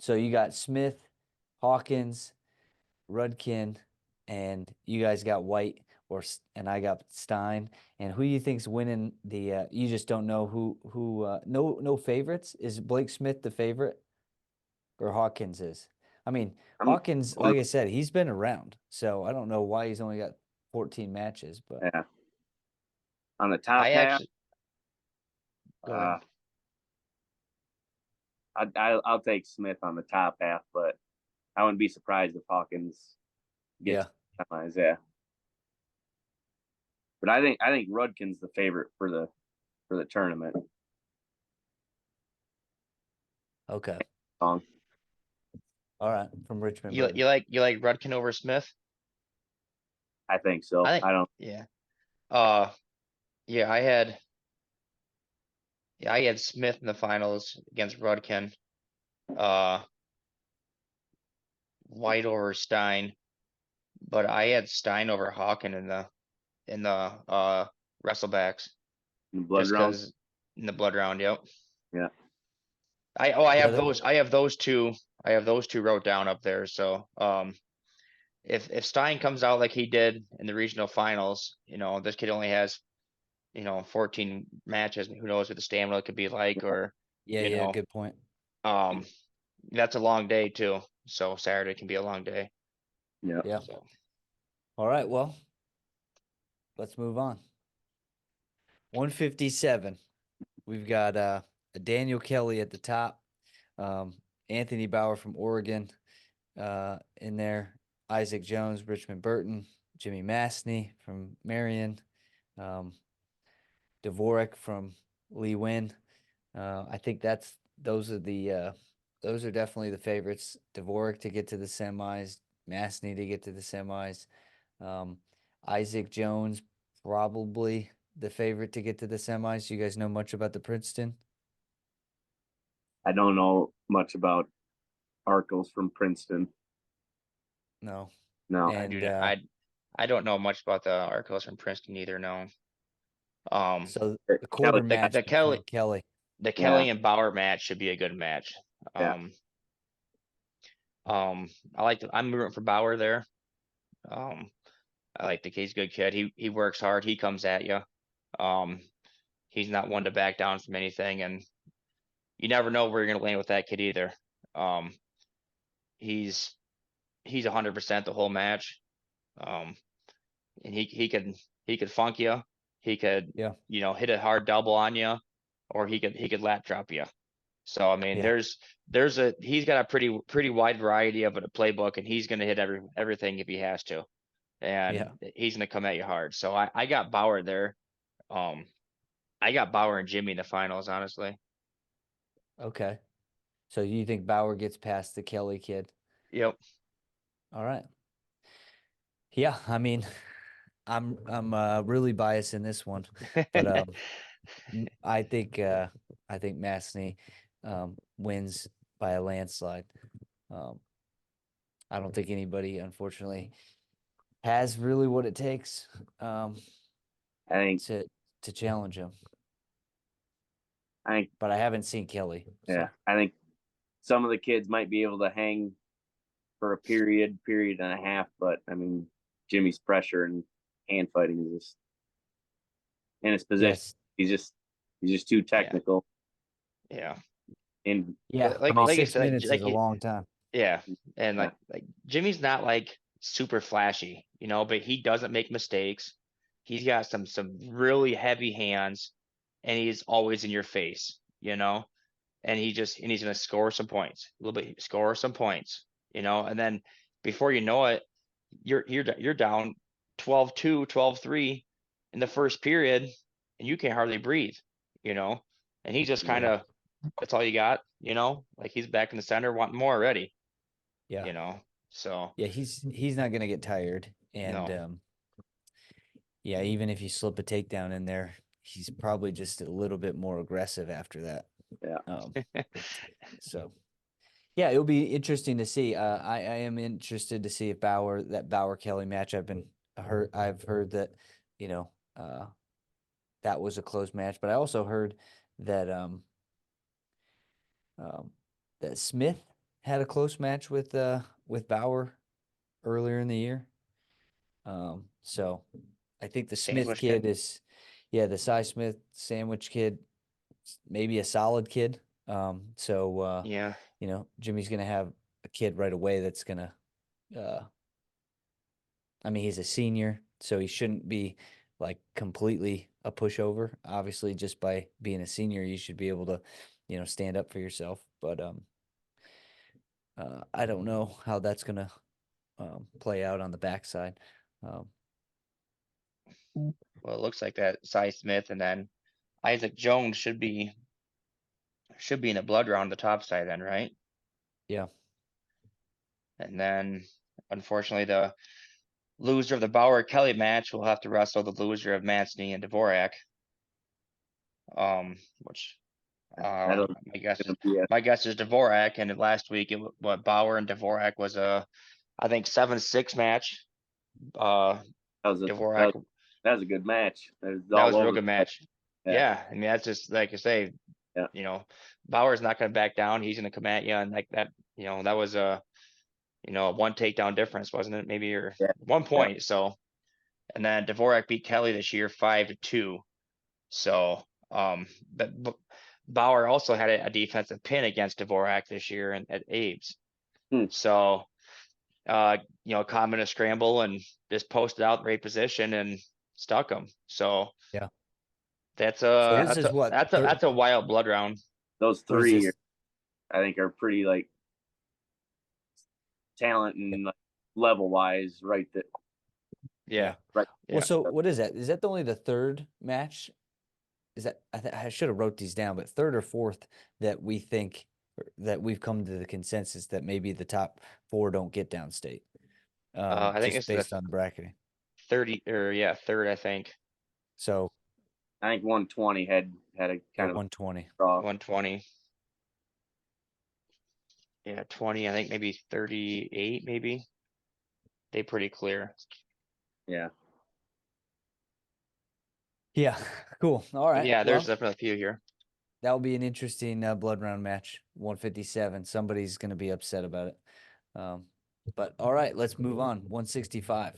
S1: So you got Smith, Hawkins, Rudkin, and you guys got White, and I got Stein. And who you think's winning the? You just don't know who. No favorites. Is Blake Smith the favorite, or Hawkins is? I mean,
S3: I'm
S1: Hawkins, like I said, he's been around, so I don't know why he's only got 14 matches, but
S3: yeah. On the top
S2: I
S3: half,
S2: actually go ahead.
S3: I'll take Smith on the top half, but I wouldn't be surprised if Hawkins gets semis. Yeah. But I think Rudkin's the favorite for the tournament.
S1: Okay,
S3: Song.
S1: all right, from Richmond.
S2: You
S1: Bird.
S2: you like Rudkin over Smith?
S3: I think so.
S2: I think
S3: I don't.
S2: yeah. Uh yeah, I had Smith in the finals against Rudkin. Uh White over Stein, but I had Stein over Hawken in the wrestlebacks
S3: in the blood
S2: just
S3: round.
S2: because in the blood round. Yep.
S3: Yeah.
S2: I
S1: Yeah,
S2: have
S1: that-
S2: those. I have those two. I have those two wrote down up there. So if Stein comes out like he did in the regional finals, this kid only has 14 matches. Who knows what the stamina could be like, or
S1: yeah,
S2: you
S1: yeah,
S2: know,
S1: good point.
S2: that's a long day too. So Saturday can be a long day.
S3: Yeah.
S1: Yeah.
S2: So
S1: All right, well, let's move on. 157. We've got a Daniel Kelly at the top, Anthony Bauer from Oregon in there, Isaac Jones, Richmond Burton, Jimmy Mastny from Marion, Dvorak from Lee Win. I think those are definitely the favorites. Dvorak to get to the semis, Mastny to get to the semis. Isaac Jones probably the favorite to get to the semis. You guys know much about the Princeton?
S3: I don't know much about Arkles from Princeton.
S1: No.
S3: No.
S1: And
S2: I don't know much about the Arcos from Princeton either. No.
S1: so
S3: Kelly-
S1: the quarter
S3: the-
S1: match
S2: the
S1: between Kelly.
S2: the Kelly and Bauer match should be a good match.
S3: Yeah.
S2: I'm rooting for Bauer there. I like the kid. He's a good kid. He works hard. He comes at you. He's not one to back down from anything, and you never know where you're gonna land with that kid either. He's 100% the whole match. And he could funk you. He could
S1: Yeah.
S2: hit a hard double on you, or he could lap drop you. So I mean,
S1: Yeah.
S2: he's got a pretty wide variety of a playbook, and he's gonna hit everything if he has to, and
S1: Yeah.
S2: he's gonna come at you hard. So I got Bauer there. I got Bauer and Jimmy in the finals, honestly.
S1: Okay. So you think Bauer gets past the Kelly kid?
S2: Yep.
S1: All right. Yeah, I mean, I'm really biased in this one, but I think Mastny wins by a landslide. I don't think anybody, unfortunately, has really what it takes
S3: I think
S1: to challenge him.
S3: I think
S1: But I haven't seen Kelly.
S3: yeah. I think some of the kids might be able to hang for a period and a half, but I mean Jimmy's pressure and hand fighting is just in his position.
S1: Yes.
S3: He's just too technical.
S2: Yeah.
S3: And
S1: Yeah.
S2: Like
S1: I mean,
S2: I
S1: 6
S2: said,
S1: minutes
S2: like
S1: is a long time.
S2: yeah, and
S3: Yeah.
S2: like Jimmy's not like super flashy, but he doesn't make mistakes. He's got some really heavy hands, and he's always in your face, and he's gonna score some points, a little bit, score some points, and then before you know it, you're down 12-2, 12-3 in the first period, and you can hardly breathe, and he just kind of that's all you got, like he's back in the center wanting more already.
S1: Yeah.
S2: So
S1: Yeah, he's not gonna get tired. And
S2: no.
S1: yeah, even if you slip a takedown in there, he's probably just a little bit more aggressive after that.
S3: Yeah.
S1: So yeah, it'll be interesting to see. I am interested to see if that Bauer Kelly match. I've heard that, that was a close match, but I also heard that that Smith had a close match with Bauer earlier in the year. So I think the Smith
S2: Sandwich
S1: kid
S2: kid.
S1: the Cy Smith sandwich kid, maybe a solid kid. So
S2: Yeah.
S1: Jimmy's gonna have a kid right away that's gonna I mean, he's a senior, so he shouldn't be like completely a pushover. Obviously, just by being a senior, you should be able to, stand up for yourself. But I don't know how that's gonna play out on the backside.
S2: Well, it looks like that Cy Smith and then Isaac Jones should be in the blood round, the top side then, right?
S1: Yeah.
S2: And then unfortunately the loser of the Bauer Kelly match will have to wrestle the loser of Mancini and Dvorak. Which
S3: That'll
S2: My guess,
S3: gonna be
S2: my guess is Dvorak, and last week, what Bauer and Dvorak was I think 7-6 match.
S3: that was a
S2: Dvorak,
S3: that was a good match. It was
S2: that
S3: all
S2: was a real
S3: over
S2: good
S3: the place.
S2: match.
S3: Yeah.
S2: Yeah, I mean, that's just like I say,
S3: Yeah.
S2: you know, Bauer's not gonna back down. He's gonna come at you, and like that, that was a, one takedown difference, wasn't it? Maybe, or
S3: Yeah.
S2: 1 point. So, and then Dvorak beat Kelly this year 5-2. So, but Bauer also had a defensive pin against Dvorak this year at Abe's.
S3: Hmm.
S2: So, caught him in a scramble and just posted out the right position and stuck him. So
S1: Yeah.
S2: that's
S1: So
S2: a
S1: this is what
S2: that's a wild blood round.
S3: Those
S1: What is
S3: three,
S1: this?
S3: I think, are pretty like talent and like, level wise, right? That
S2: Yeah.
S3: right.
S2: Yeah.
S1: Well, so what is that? Is that only the third match? Is that I should have wrote these down, but third or fourth that we think that we've come to the consensus that maybe the top 4 don't get downstate.
S2: I think
S1: Just
S2: this is
S1: based on bracketing.
S2: 30 or third, I think.
S1: So
S3: I think 120 had a kind of
S1: 120.
S3: draw.
S2: 120. Yeah, 20, I think maybe 38, maybe. They pretty clear.
S3: Yeah.
S1: Yeah, cool. All
S2: But
S1: right.
S2: yeah, there's
S1: well,
S2: definitely a few here.
S1: that'll be an interesting blood round match. 157. Somebody's going to be upset about it. But all right, let's move on. 165.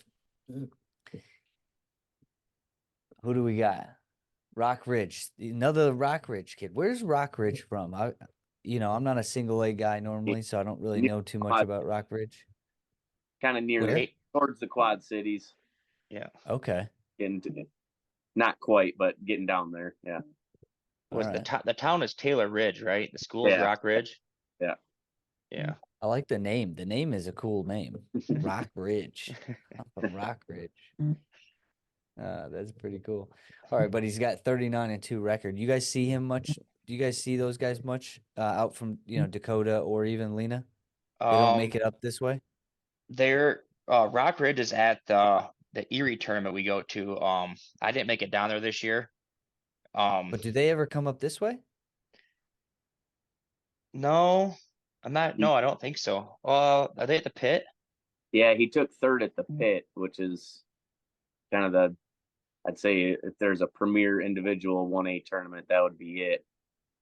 S1: Who do we got? Rock Ridge, another Rock Ridge kid. Where's Rock Ridge from? I'm not a single A guy normally, so I don't really know too much about Rock Ridge.
S3: Kind of near
S1: Where?
S3: towards the Quad Cities.
S2: Yeah.
S1: Okay.
S3: Not quite, but getting down there. Yeah.
S2: Was
S1: All right.
S2: the town is Taylor Ridge, right? The school is
S3: Yeah.
S2: Rock Ridge.
S3: Yeah.
S2: Yeah.
S1: I like the name. The name is a cool name. Rock Ridge. I'm from Rock Ridge. That's pretty cool. All right, but he's got 39-2 record. You guys see him much? Do you guys see those guys much out from Dakota or even Lena? They don't make it up this way.
S2: They're Rock Ridge is at the Erie tournament we go to. I didn't make it down there this year.
S1: But do they ever come up this way?
S2: No, I'm not. No, I don't think so. Are they at the pit?
S3: Yeah, he took third at the pit, which is kind of I'd say if there's a premier individual 1A tournament, that would be it.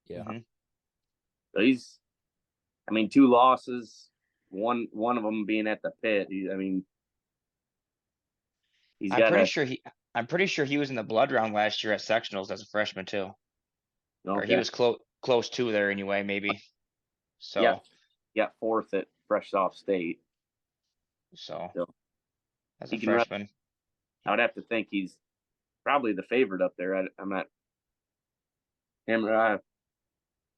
S1: Yeah.
S2: Mhm.
S3: So he's, 2 losses, one of them being at the pit. He's
S2: I'm
S3: got
S2: pretty sure he was in the blood round last year at sectionals as a freshman too. Or he
S3: okay.
S2: was close to there anyway, maybe. So
S3: Yeah. Got fourth at Fresh Off State.
S2: So
S3: So,
S2: as a
S3: he can run.
S2: freshman.
S3: I would have to think he's probably the favorite up there. I'm not. Him,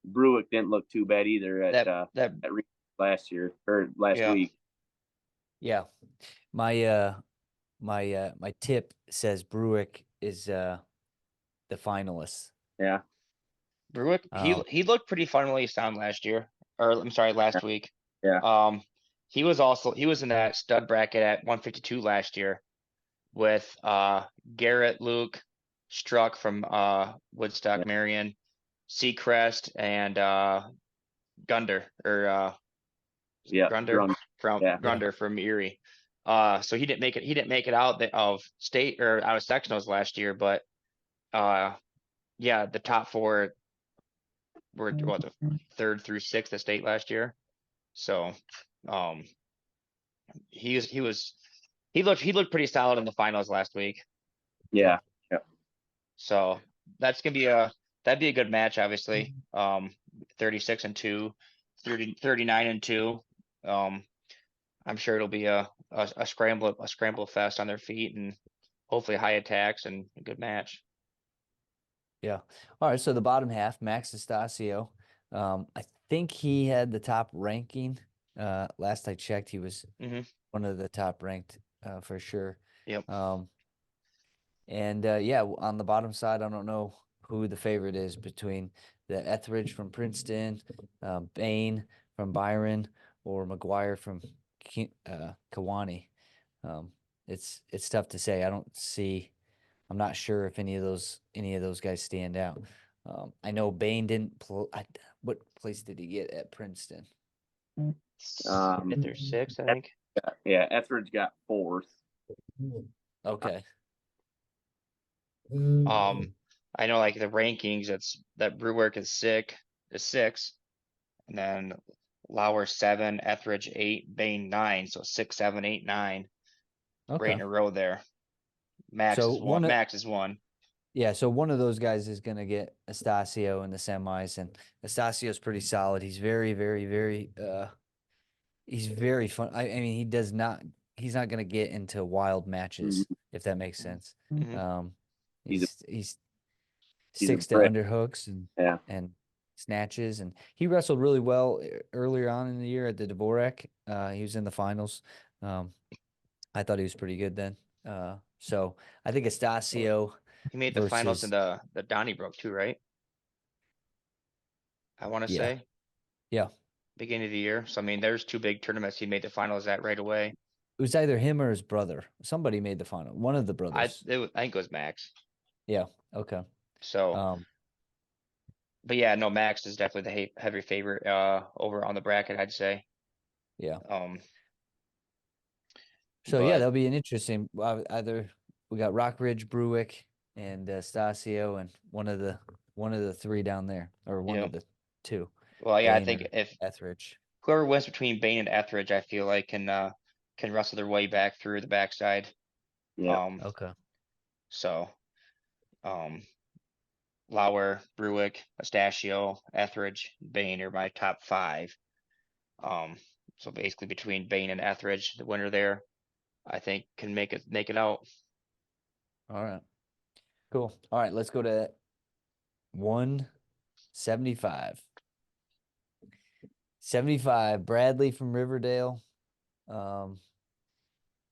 S3: Bruick didn't look too bad either at last year or last
S2: Yeah.
S3: week.
S1: Yeah. My my tip says Bruick is the finalist.
S3: Yeah.
S2: Bruick, he looked pretty fundamentally sound last year. Or I'm sorry, last week.
S3: Yeah.
S2: He was in that stud bracket at 152 last year with Garrett, Luke, Struck from Woodstock,
S3: Yeah.
S2: Marion, Seacrest, and Gunder or Grunder
S3: Grunder
S2: from Erie. So he didn't make it out of state or out of sectionals last year, but yeah, the top 4 were the 3rd through 6th at state last year. So he looked pretty solid in the finals last week.
S3: Yeah.
S2: So that'd be a good match, obviously. 36-2, 39-2. I'm sure it'll be a scramble fest on their feet and hopefully high attacks and a good match.
S1: Yeah. All right. So the bottom half, Max Estacio. I think he had the top ranking. Last I checked, he was one of the top ranked for sure.
S2: Yep.
S1: And yeah, on the bottom side, I don't know who the favorite is between the Etheridge from Princeton, Bain from Byron, or McGuire from Kewanee. It's tough to say. I'm not sure if any of those guys stand out. I know Bain didn't play. What place did he get at Princeton?
S2: Fifth or sixth, I think.
S3: Yeah, Etheridge got 4th.
S1: Okay.
S2: I know like the rankings, that Brewerk is six, and then Lauer 7, Etheridge 8, Bain 9, so 6, 7, 8, 9, right
S1: Okay.
S2: in a row there. Max
S1: So
S2: is one. Max is one.
S1: Yeah, so one of those guys is going to get Estacio in the semis, and Estacio's pretty solid. He's very, very, very, he's very fun. I mean, he's not going to get into wild matches, if that makes sense.
S2: Mhm.
S1: He's
S3: He's a
S1: sticks to
S3: brick.
S1: underhooks
S3: Yeah.
S1: and snatches, and he wrestled really well earlier on in the year at the Dvorak. He was in the finals. I thought he was pretty good then. So I think Estacio
S2: He made the finals in
S1: versus
S2: the Donnybrook too, right? I want to
S1: yeah,
S2: say
S1: yeah.
S2: beginning of the year. So I mean, there's 2 big tournaments he made the finals at right away.
S1: It was either him or his brother. Somebody made the final. One of the
S2: I
S1: brothers.
S2: I think it was Max.
S1: Yeah. Okay.
S2: So,
S1: Um,
S2: but yeah, no, Max is definitely the heavy favorite over on the bracket, I'd say.
S1: yeah.
S2: Um,
S1: So yeah,
S2: but
S1: that'll be an interesting. Either we got Rockridge, Bruick, and Stasio, and one of the three down there, or one
S2: yeah,
S1: of the two,
S2: well, yeah, I
S1: Bain
S2: think
S1: or
S2: if
S1: Etheridge.
S2: whoever wins between Bain and Etheridge, I feel like can wrestle their way back through the backside.
S3: Yeah.
S1: Okay.
S2: So um, Lauer, Bruick, Pistachio, Etheridge, Bain are my top 5. So basically between Bain and Etheridge, the winner there, I think can make it out.
S1: All right. Cool. All right. Let's go to 175. 75. Bradley from Riverdale. Um,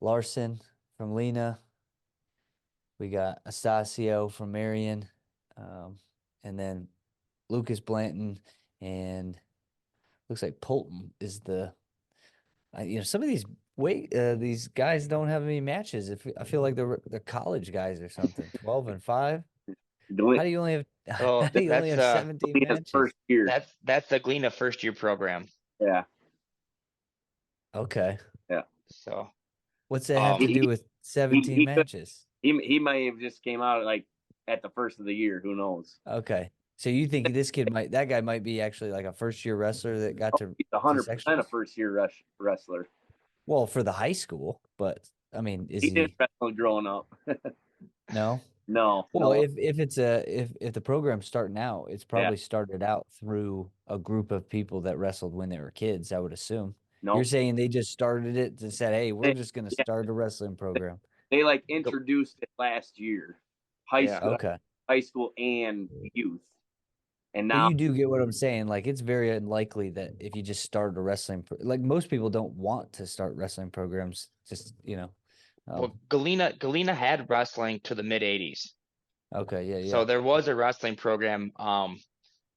S1: Larson from Lena. We got Astacio from Marion, and then Lucas Blanton, and looks like Polton is some of these guys don't have any matches. If I feel like they're college guys or something. 12-5. How do you only have
S2: Oh,
S1: how do you only
S2: that's
S1: have 17
S3: His
S1: matches?
S3: first year.
S2: that's the Galena first year program.
S3: Yeah.
S1: Okay.
S3: Yeah.
S2: So
S1: What's that have to do with 17
S3: he
S1: matches?
S3: he may have just came out like at the first of the year. Who knows?
S1: Okay. So you think that guy might be actually like a first year wrestler that got to
S3: He's 100% a
S1: sectionals?
S3: first year wrestler.
S1: Well, for the high school, but I mean, is
S3: He did
S1: he
S3: wrestle growing up.
S1: no?
S3: No.
S1: Well,
S3: No.
S1: if the program's starting out, it's
S3: Yeah.
S1: probably started out through a group of people that wrestled when they were kids, I would assume.
S3: No.
S1: You're saying they just started it and said, "Hey, we're just going to
S3: Yeah.
S1: start a wrestling program."
S3: They like introduced it last year. High
S2: Yeah.
S3: school,
S1: Okay.
S3: high school and youth. And
S1: But
S3: now
S1: you do get what I'm saying. Like, it's very unlikely that if you just start a like most people don't want to start wrestling programs. Just
S2: well, Galena had wrestling to the mid '80s.
S1: okay, yeah,
S2: So
S1: yeah.
S2: there was a wrestling program
S1: Well,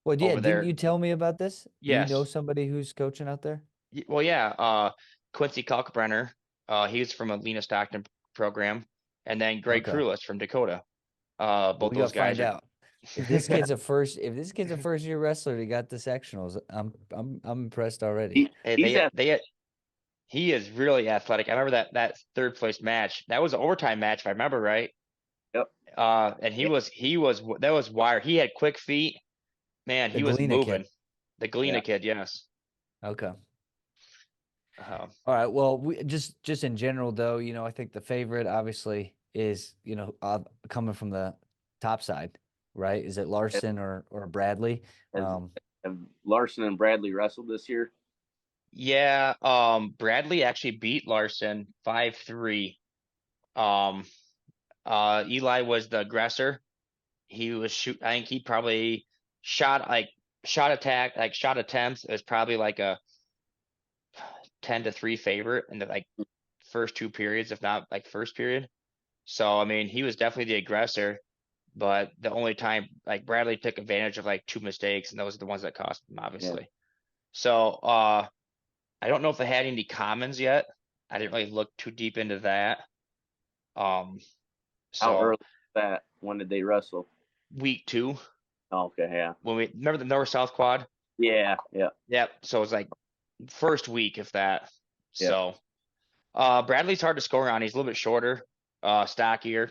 S1: yeah.
S2: over
S1: Didn't
S2: there.
S1: you tell me about this? Do you know
S2: Yes.
S1: somebody who's coaching out there?
S2: Well, yeah. Quincy Kalkbrenner, he's from a Lena Stockton program, and then Greg
S1: Okay.
S2: Krulis from Dakota.
S1: Well,
S2: Both
S1: we got
S2: those
S1: to
S2: guys
S1: find
S2: are.
S1: out. If this kid's a first year wrestler, he got the sectionals. I'm impressed already.
S2: Hey,
S3: he's at
S2: he is really athletic. I remember that third place match. That was an overtime match, if I remember right.
S3: yep.
S2: And that was wire. He had quick feet. Man,
S1: The
S2: he was
S1: Galena
S2: moving.
S1: kid.
S2: The Galena
S3: Yeah.
S2: kid, yes.
S1: Okay.
S2: Uh,
S1: All right. Well, we just in general though, I think the favorite obviously is, coming from the top side, right? Is it Larson or Bradley?
S3: Have Larson and Bradley wrestled this year?
S2: yeah, Bradley actually beat Larson 5-3. Eli was the aggressor. He was I think he probably shot attempts. It was probably like a 10-3 favorite in the like first 2 periods, if not like first period. So I mean, he was definitely the aggressor, but the only time like Bradley took advantage of like 2 mistakes, and those are the ones that cost him, obviously. So I don't know if they had any commons yet. I didn't really look too deep into that.
S3: How
S2: So
S3: early was that? When did they wrestle?
S2: week 2.
S3: Okay, yeah.
S2: When we remember the North-South quad?
S3: Yeah, yeah.
S2: Yep. So it was like first week, if that.
S3: Yeah.
S2: So Bradley's hard to score on. He's a little bit shorter, stockier.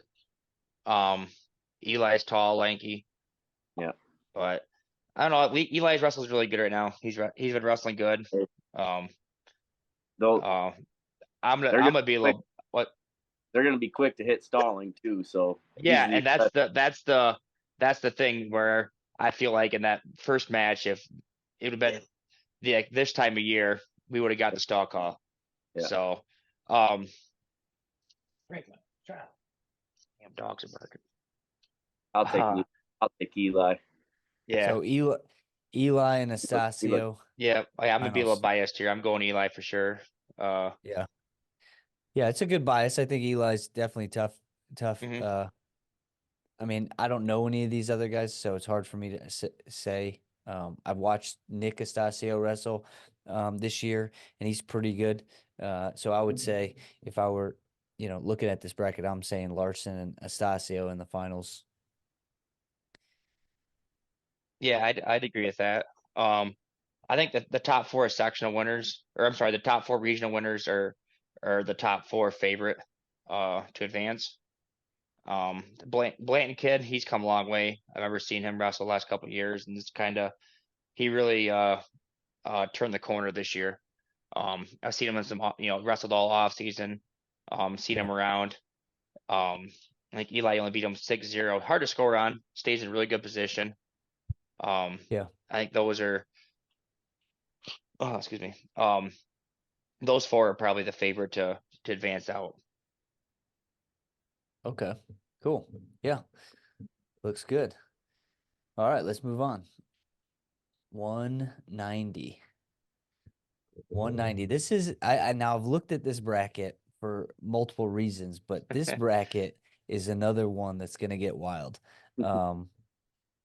S2: Eli's tall, lanky.
S3: Yeah.
S2: But I don't know. Eli's wrestles really good right now. He's been wrestling good. Um,
S3: Though
S2: I'm
S3: they're
S2: gonna be a little what?
S3: they're gonna be quick to hit stalling too. So
S2: Yeah,
S3: easily-
S2: and that's the thing where I feel like in that first match, if it would have been like this time of year, we would have got the stall call.
S3: Yeah.
S2: So, break my trap. Damn dogs are barking.
S3: I'll take Eli.
S2: Yeah,
S1: So Eli and Estacio.
S2: yeah. I'm gonna be a little
S1: Finals.
S2: biased here. I'm going Eli for sure.
S1: Yeah. Yeah, it's a good bias. I think Eli's definitely tough.
S2: Mhm.
S1: I mean, I don't know any of these other guys, so it's hard for me to say. I've watched Nick Estacio wrestle this year, and he's pretty good. So I would say if I were, looking at this bracket, I'm saying Larson and Estacio in the finals.
S2: Yeah, I'd agree with that. I think that the top four sectional winners, or I'm sorry, the top four regional winners are the top four favorite to advance. The Blanton kid, he's come a long way. I remember seeing him wrestle the last couple of years, and it's he really turned the corner this year. I've seen him in some wrestled all off season. Seen him around. Like Eli only beat him 6-0. Hard to score on. Stays in really good position.
S1: Yeah.
S2: I think those are. Oh, excuse me. Those four are probably the favorite to advance out.
S1: Okay. Cool. Yeah. Looks good. All right, let's move on. 190. 190. This is I now I've looked at this bracket for multiple reasons, but this bracket is another one that's gonna get wild.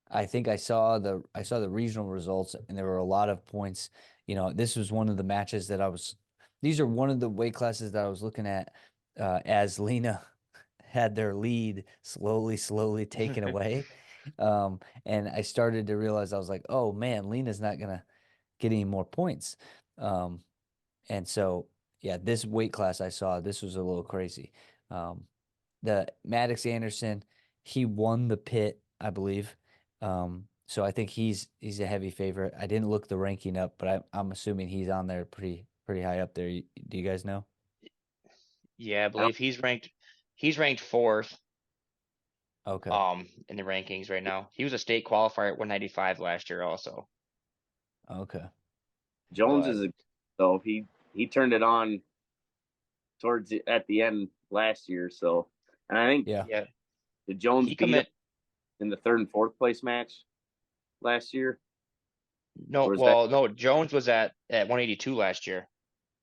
S1: I think I saw the regional results and there were a lot of points. This was one of the matches that these are one of the weight classes that I was looking at as Lena had their lead slowly taken away. And I started to realize I was like, oh man, Lena's not gonna get any more points. And so, yeah, this weight class I saw, this was a little crazy. The Maddox Anderson, he won the pit, I believe. So I think he's a heavy favorite. I didn't look the ranking up, but I'm assuming he's on there pretty high up there. Do you guys know?
S2: Yeah, I believe he's ranked fourth
S1: Okay.
S2: in the rankings right now. He was a state qualifier at 195 last year also.
S1: Okay.
S3: Jones
S2: But-
S3: is though he turned it on at the end last year. So, and I think
S1: Yeah.
S3: did Jones
S2: He
S3: beat him
S2: commit
S3: in the third and fourth place match last year?
S2: no,
S3: Or is
S2: well, no, Jones was at 182 last year.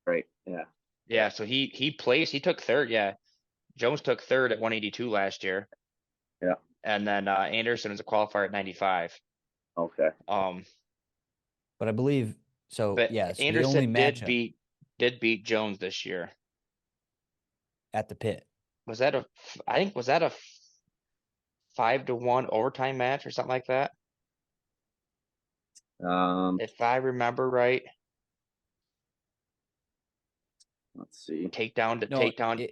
S3: Right. Yeah.
S2: Yeah, so he placed, he took third, yeah. Jones took third at 182 last year.
S3: Yeah.
S2: And then Anderson was a qualifier at 95.
S3: Okay.
S1: But I believe so.
S2: But
S1: Yeah. So the only
S2: Anderson
S1: matchup
S2: did beat Jones this year.
S1: at the pit.
S2: Was that a 5-1 overtime match or something like that? If I remember right,
S3: Let's see.
S2: takedown.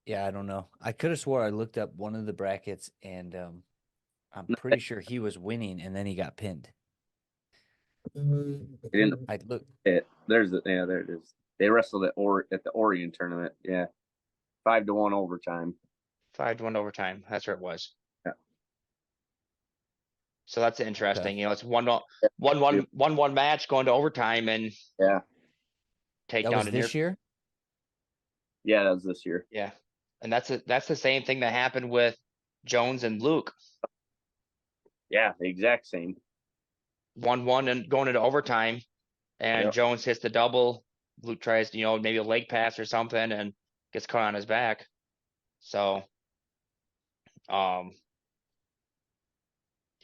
S1: Yeah, I don't know. I could have swore I looked up one of the brackets and I'm pretty sure he was winning and then he got pinned.
S3: He didn't
S1: I look.
S3: hit. There it is. They wrestled at the Orion tournament. Yeah. 5-1 overtime.
S2: 5-1 overtime. That's where it was.
S3: Yeah.
S2: So that's interesting.
S1: Okay.
S2: It's 1-1 match going to overtime and
S3: Yeah.
S2: take
S1: That
S2: down
S1: was
S2: to
S1: this year?
S3: Yeah, that was this year.
S2: Yeah. And that's the same thing that happened with Jones and Luke.
S3: Yeah, the exact same.
S2: 1-1 and going into overtime, and
S3: Yep.
S2: Jones hits the double. Luke tries, maybe a leg pass or something and gets caught on his back. So,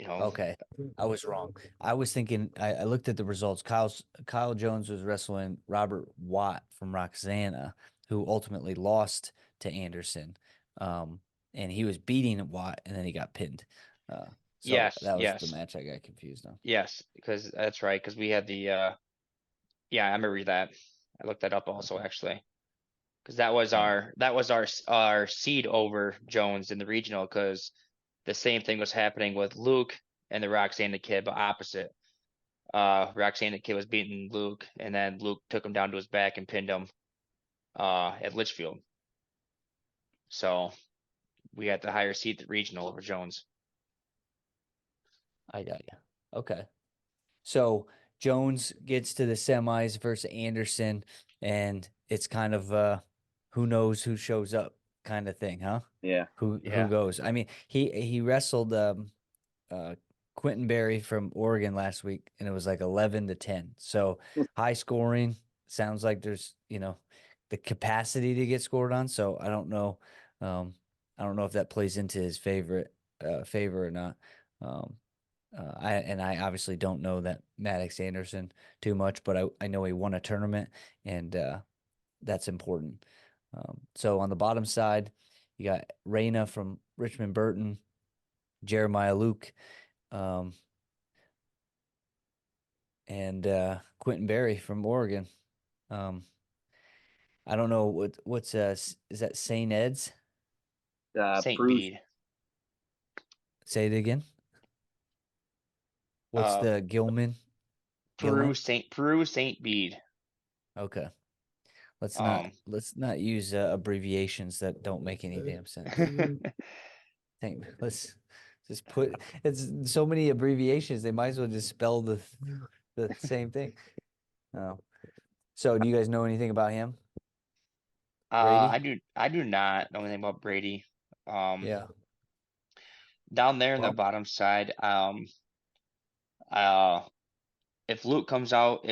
S1: Okay. I was wrong. I was thinking I looked at the results. Kyle Jones was wrestling Robert Watt from Roxana, who ultimately lost to Anderson. And he was beating Watt and then he got pinned. So
S2: Yes,
S1: that was the
S2: yes,
S1: match I got confused on.
S2: yes, because that's right, because we had the yeah, I remember that. I looked that up also actually. Because that was our seed over Jones in the regional, because the same thing was happening with Luke and the Roxanne the Kid, but opposite. Roxanne the Kid was beating Luke, and then Luke took him down to his back and pinned him at Litchfield. So we had the higher seed at regional over Jones.
S1: I got you. Okay. So Jones gets to the semis versus Anderson, and it's kind of who knows who shows up kind of thing, huh?
S3: Yeah.
S1: Who
S2: Yeah.
S1: goes? I mean, he wrestled Quentin Berry from Oregon last week, and it was like 11-10. So high scoring. Sounds like there's the capacity to get scored on. So I don't know. I don't know if that plays into his favor or not. I obviously don't know that Maddox Anderson too much, but I know he won a tournament, and that's important. So on the bottom side, you got Reyna from Richmond Burton, Jeremiah Luke, and Quentin Berry from Oregon. I don't know what's is that St. Ed's?
S2: St.
S3: Bruce,
S2: Bede.
S1: Say it again. What's the Gilman?
S2: Peru St. Bede.
S1: Okay. Let's
S2: Um,
S1: not use abbreviations that don't make any damn sense. Let's just put it's so many abbreviations. They might as well just spell the same thing. So do you guys know anything about him? Brady?
S2: I do not know anything about Brady.
S1: Yeah.
S2: Down there in the
S3: Well-
S2: bottom side, uh, if Luke comes out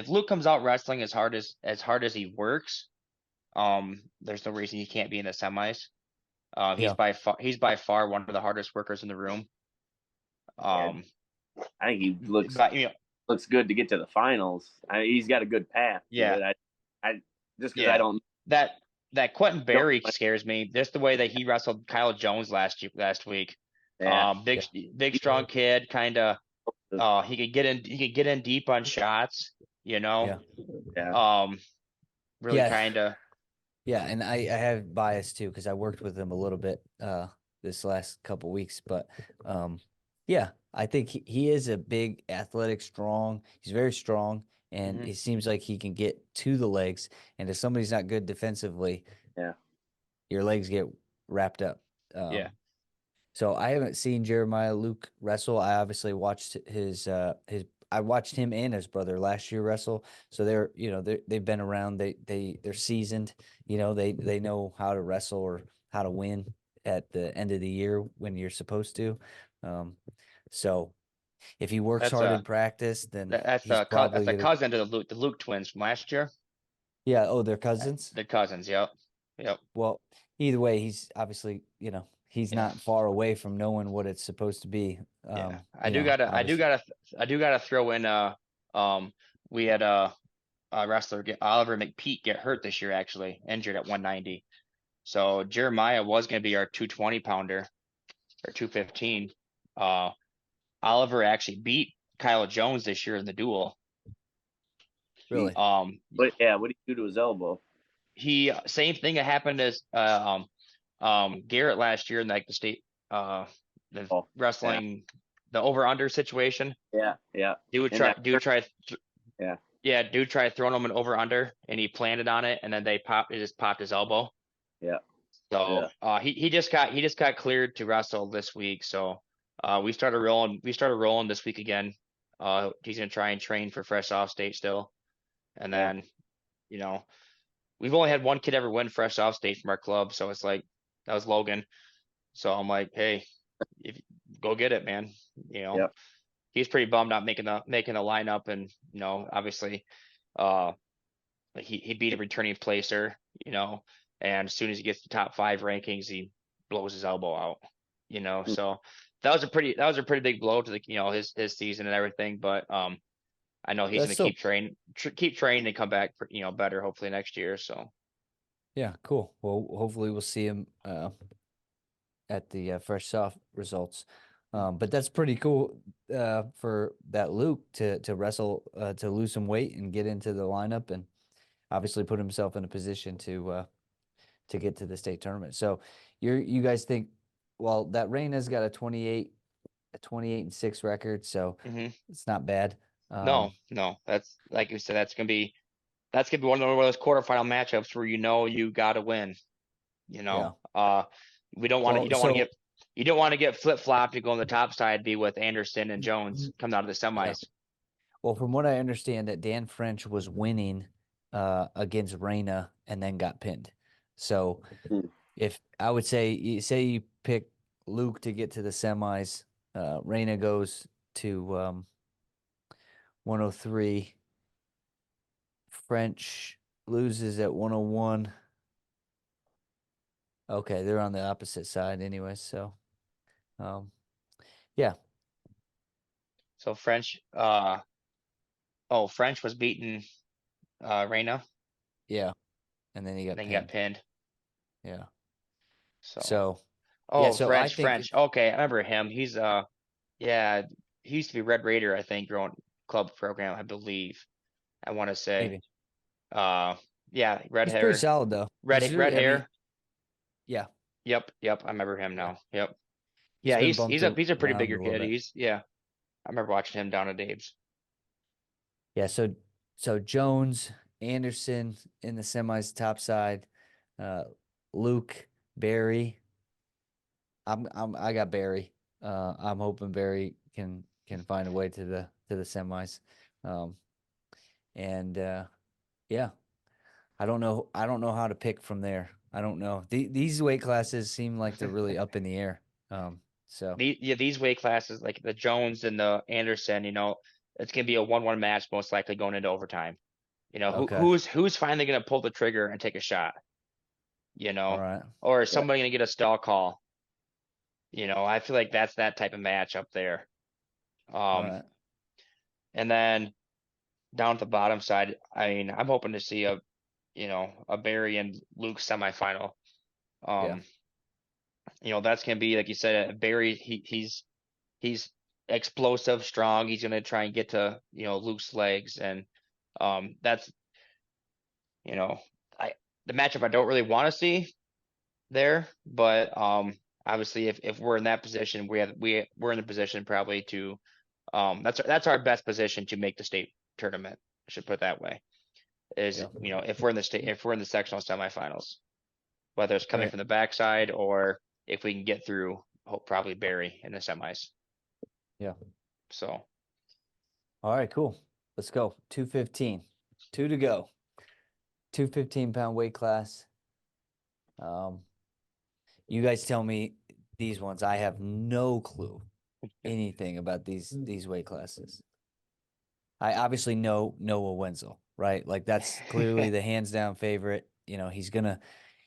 S2: wrestling as hard as he works, there's no reason he can't be in the semis.
S1: Yeah.
S2: He's by far one of the hardest workers in the room.
S3: I think he looks
S2: But
S3: good to get to the finals. He's got a good path.
S2: Yeah.
S3: I just because
S2: Yeah.
S3: I don't.
S2: that Quentin Berry scares me. Just the way that he wrestled Kyle Jones last week.
S3: Yeah.
S2: Big strong kid, kind of. He could get in deep on shots.
S1: Yeah.
S2: Really
S1: Yeah.
S2: kind of.
S1: Yeah, and I have bias too because I worked with him a little bit this last couple weeks, but yeah, I think he is a big athletic strong. He's very strong, and
S2: Mhm.
S1: it seems like he can get to the legs, and if somebody's not good defensively,
S3: Yeah.
S1: your legs get wrapped up.
S2: Yeah.
S1: So I haven't seen Jeremiah Luke wrestle. I obviously watched I watched him and his brother last year wrestle. So they've been around. They're seasoned. They know how to wrestle or how to win at the end of the year when you're supposed to. So if he works
S2: That's
S1: hard
S2: a
S1: in practice, then
S2: that's
S1: he's
S2: a
S1: probably
S2: that's a
S1: gonna.
S2: cousin to the Luke twins from last year.
S1: Yeah. Oh, they're cousins.
S2: The cousins. Yep.
S1: Well, either way, he's obviously he's
S2: Yeah.
S1: not far away from knowing what it's supposed to be.
S2: Yeah.
S1: I do
S2: gotta throw in we had a wrestler Oliver McPeak get hurt this year, actually injured at 190. So Jeremiah was going to be our 220 pounder or 215. Oliver actually beat Kyle Jones this year in the duel.
S1: Really.
S3: What did he do to his elbow?
S2: He same thing that happened as Garrett last year in like the state wrestling the over under situation.
S3: Yeah.
S2: Dude tried throwing him an over under, and he planted on it, and then it just popped his elbow.
S3: Yeah.
S2: So he just got cleared to wrestle this week. So we started rolling this week again. He's gonna try and train for Fresh Off State still, and then we've only had one kid ever win Fresh Off State from our club, so it's like that was Logan. So I'm like, hey, go get it, man.
S3: Yep.
S2: He's pretty bummed not making the lineup, and obviously, he beat a returning placer, and as soon as he gets to top 5 rankings, he blows his elbow out, So that was a pretty big blow to the his season and everything. But I know he's
S1: That's
S2: gonna keep training and come back for, better hopefully next year. So
S1: Yeah, cool. Well, hopefully we'll see him at the Fresh Soft results. But that's pretty cool for that Luke to wrestle to lose some weight and get into the lineup and obviously put himself in a position to get to the state tournament. So you guys think, well, that Reina's got a 28-6 record, so
S2: Mhm.
S1: it's not bad.
S2: No, that's like you said, that's gonna be one of those quarterfinal matchups where you gotta win.
S1: Yeah.
S2: We don't want to.
S1: Well, so
S2: You don't want to get flip flopped to go on the top side, be with Anderson and Jones coming out of the
S1: yeah.
S2: semis.
S1: Well, from what I understand, that Dan French was winning against Reina and then got pinned. So
S3: Hmm.
S1: if I would say you pick Luke to get to the semis, Reina goes to 103. French loses at 101. Okay, they're on the opposite side anyway, so yeah.
S2: So French was beating Reina,
S1: Yeah. And then he got
S2: then got
S1: pinned.
S2: pinned.
S1: Yeah.
S2: So
S1: Yeah, so I think
S2: French. Okay, I remember him. He's yeah, he used to be Red Raider, I think, growing club program, I believe. I want to say.
S1: maybe
S2: Yeah, red
S1: he's pretty
S2: hair.
S1: solid though. He's
S2: Red
S1: really, I mean,
S2: hair.
S1: yeah,
S2: Yep, I remember him
S1: yeah.
S2: now. Yep.
S1: He's
S2: Yeah,
S1: been bumped
S2: he's a pretty
S1: around
S2: bigger
S1: a little
S2: kid.
S1: bit.
S2: Yeah. I remember watching him down at Dave's.
S1: Yeah, so Jones, Anderson in the semis top side, uh Luke, Barry. I got Barry. I'm hoping Barry can find a way to the semis. Um and yeah, I don't know how to pick from there. I don't know. These weight classes seem like they're really up in the air. So
S2: These weight classes, like the Jones and the Anderson, it's gonna be a 1-1 match, most likely going into overtime.
S1: okay.
S2: Who's finally gonna pull the trigger and take a shot?
S1: All right.
S2: Or is
S3: Yeah.
S2: somebody gonna get a stall call? I feel like that's that type of match up there.
S1: All
S2: Um,
S1: right.
S2: and then down at the bottom side, I mean, I'm hoping to see a Barry and Luke semifinal.
S1: Yeah.
S2: Um, that's gonna be like you said, Barry. He's explosive, strong. He's gonna try and get to Luke's legs, and that's you know I the matchup I don't really want to see there, but obviously if we're in that position, we're in the position probably to that's our best position to make the state tournament. I should put it that way. Is
S1: Yeah.
S2: if we're in the sectional semifinals, whether it's coming
S1: Right.
S2: from the backside or if we can get through, probably Barry in the semis.
S1: Yeah.
S2: So
S1: All right, cool. Let's go. 215. 2 to go. 215-pound weight class. You guys tell me these ones. I have no clue anything about these weight classes. I obviously know Noah Wenzel, right? Like that's clearly the hands down favorite. He's gonna,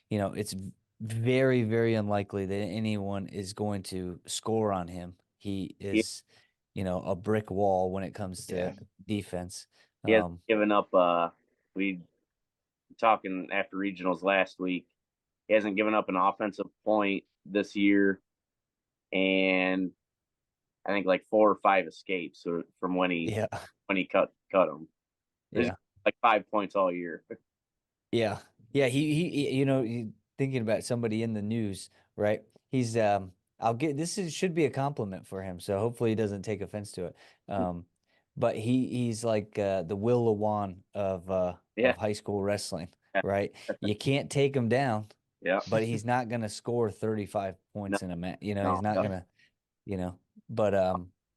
S1: it's very, very unlikely that anyone is going to score on him. He
S3: He,
S1: is, a brick wall when it comes
S2: yeah,
S1: to defense.
S3: he hasn't given up. We talking after regionals last week. He hasn't given up an offensive point this year, and I think like 4 or 5 escapes from when he
S1: Yeah,
S3: cut him. There's
S1: yeah,
S3: like 5 points all year.
S1: yeah, yeah. Thinking about somebody in the news, right? He's should be a compliment for him. So hopefully he doesn't take offense to it. But he's like the Will Lewan
S3: Yeah,
S1: of high school wrestling,
S3: yeah,
S1: right? You can't take him down,
S3: yeah.
S1: but he's not gonna score 35
S3: No,
S1: points in a match.
S3: no,
S1: He's not
S3: no.
S1: gonna, but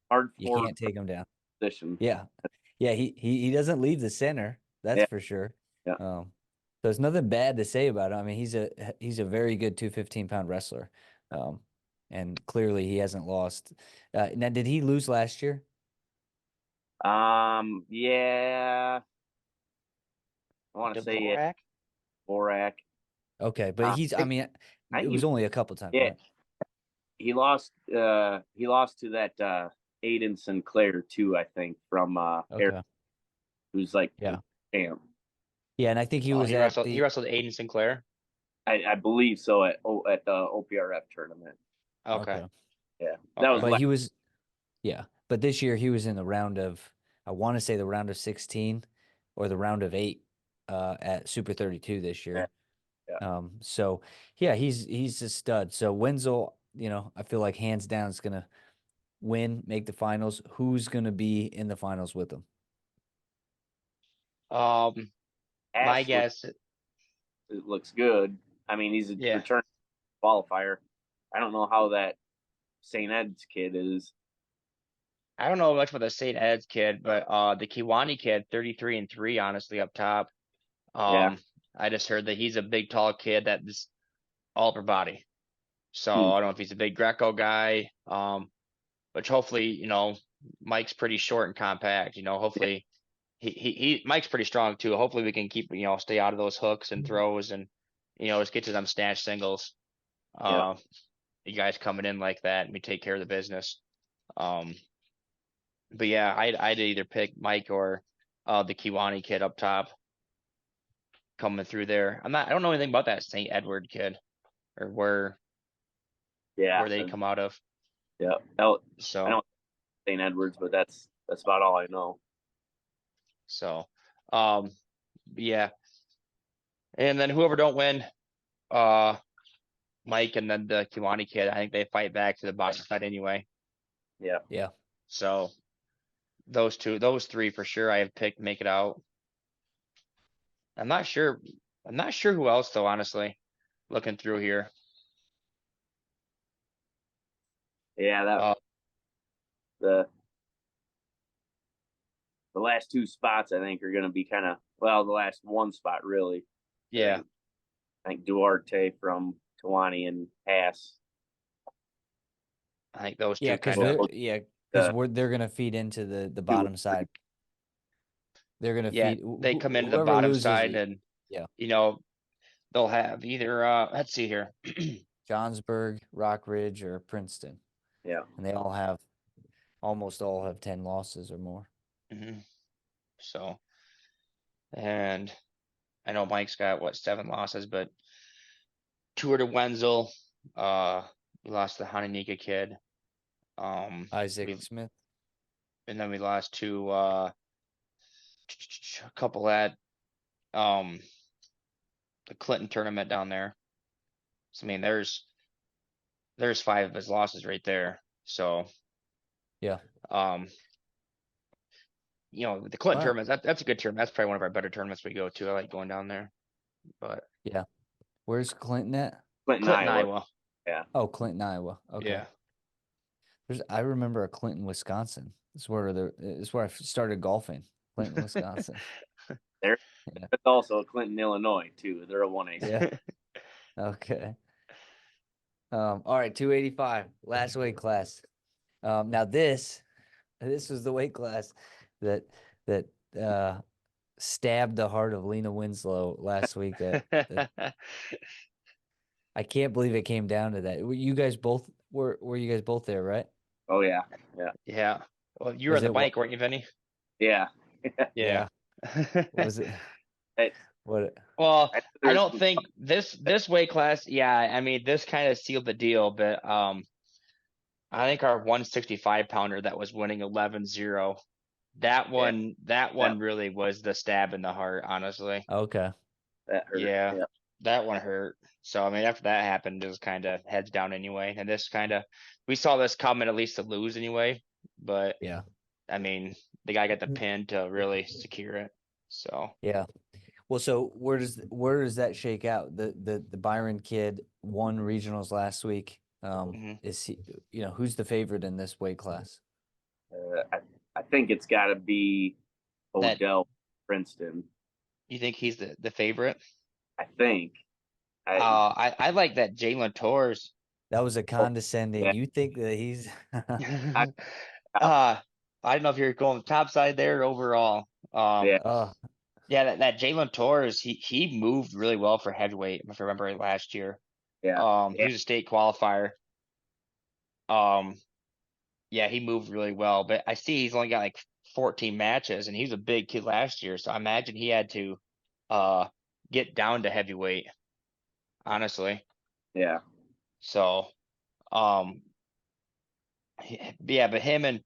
S3: Hard
S1: you
S3: for
S1: can't take him down.
S3: position.
S1: Yeah. Yeah, he doesn't leave the center, that's
S3: Yeah,
S1: for sure.
S3: yeah.
S1: So there's nothing bad to say about him. I mean, he's a very good 215-pound wrestler. And clearly he hasn't lost. Now, did he lose last year?
S3: Yeah. I want to say
S2: Dvorak.
S3: Borak.
S1: Okay, but I mean,
S3: I
S1: it
S3: think
S1: was only a couple times,
S3: yeah,
S1: right?
S3: he lost. He lost to that Aiden Sinclair too. I think from
S1: Okay.
S3: who's like
S1: Yeah.
S3: champ.
S1: Yeah, and I think he was at
S2: He wrestled Aiden Sinclair.
S3: I believe so at the OPRF tournament.
S2: Okay.
S3: Yeah, that was
S2: Okay.
S1: But he was, yeah. But this year he was in the round of, I want to say the round of 16 or the round of 8 at Super 32 this
S3: yeah,
S1: year.
S3: yeah.
S1: So yeah, he's a stud. So Wenzel, I feel like hands down is gonna win, make the finals. Who's gonna be in the finals with him?
S2: My
S3: Ash
S2: guess,
S3: it looks good. I mean, he's a
S2: yeah.
S3: return qualifier. I don't know how that St. Ed's kid is.
S2: I don't know much about the St. Ed's kid, but the Kiwani kid, 33-3, honestly, up top.
S3: Yeah.
S2: I just heard that he's a big, tall kid that is all upper body. So
S3: Hmm.
S2: I don't know if he's a big Greco guy. Which hopefully, Mike's pretty short and compact.
S3: Yeah.
S2: Hopefully Mike's pretty strong too. Hopefully we can keep, stay out of those hooks and throws and, just get to them snatch singles.
S3: Yeah.
S2: You guys coming in like that and we take care of the business. But yeah, I'd either pick Mike or the Kiwani kid up top coming through there. I don't know anything about that St. Edward kid or
S3: Yeah.
S2: where they come out of.
S3: Yeah. I
S2: So
S3: know St. Edwards, but that's about all I know.
S2: so yeah. And then whoever don't win, uh Mike and then the Kiwani kid, I think they fight back to the bottom side anyway.
S3: Yeah.
S1: Yeah.
S2: So those three for sure I have picked make it out. I'm not sure who else though, honestly, looking through here.
S3: Yeah. That
S2: Uh
S3: the last two spots I think are going to be kind of the last one spot really.
S2: yeah.
S3: I think Duarte from Tawani and Haas.
S2: I think those
S1: Yeah,
S2: two
S1: because
S2: kind of
S1: they're gonna feed into the bottom side. They're gonna
S2: yeah,
S1: feed
S2: they come into the
S1: whoever
S2: bottom
S1: loses.
S2: side and
S1: Yeah,
S2: they'll have either let's see here.
S1: Johnsburg, Rockridge, or Princeton,
S3: Yeah.
S1: and they almost all have 10 losses or more.
S2: Mhm. So and I know Mike's got 7 losses, but 2 are to Wenzel. We lost the Hananika kid.
S1: Isaac
S2: We
S1: Smith.
S2: and then we lost to a couple at the Clinton tournament down there. So I mean there's 5 of his losses right there. So
S1: Yeah.
S2: The Clinton
S1: All right.
S2: tournament, that's a good tournament. That's probably one of our better tournaments we go to. I like going down there. But
S1: Yeah. Where's Clinton at?
S3: Clinton,
S2: Clinton,
S3: Iowa.
S2: Iowa.
S3: Yeah.
S1: Oh, Clinton, Iowa. Okay.
S2: Yeah.
S1: I remember a Clinton, Wisconsin. It's where I started golfing. Clinton, Wisconsin.
S3: There's
S1: Yeah.
S3: also Clinton, Illinois too. They're a 1A.
S1: Yeah. Okay. All right, 285, last weight class. Now this was the weight class that stabbed the heart of Lena Winslow last week. I can't believe it came down to that. You guys both were you guys both there, right?
S3: Oh yeah. Yeah.
S2: Yeah. Well, you were
S1: Was
S2: at the
S1: it what-
S2: bike, weren't you, Vinny?
S3: Yeah.
S2: Yeah.
S1: Was it
S3: Hey,
S1: what?
S2: Well, I
S3: there's
S2: don't
S3: some-
S2: think this weight class, yeah, I mean, this kind of sealed the deal, but I think our 165 pounder that was winning 11-0, that one really was the stab in the heart, honestly.
S1: Okay.
S3: that hurt.
S2: Yeah. That one hurt. So I mean, after that happened, it was kind of heads down anyway. And this we saw this coming at least to lose anyway. But
S1: Yeah.
S2: I mean, the guy got the pin to really secure it. So
S1: Yeah. Well, so where does that shake out? The Byron kid won regionals last week.
S2: Mhm.
S1: Is he, who's the favorite in this weight class?
S3: I think it's got to be
S2: That-
S3: Odell Princeton.
S2: you think he's the favorite?
S3: I think.
S2: I like that Jalen Torres.
S1: That was a condescending.
S3: yeah.
S1: You think that he's
S2: I don't know if you're going top side there or overall.
S3: Yeah.
S1: oh,
S2: Yeah, that Jalen Torres, he moved really well for heavyweight, if I remember right, last year.
S3: Yeah.
S2: He was a state qualifier. Yeah, he moved really well, but I see he's only got like 14 matches, and he was a big kid last year, so I imagine he had to get down to heavyweight, honestly.
S3: Yeah.
S2: So, Yeah, but him and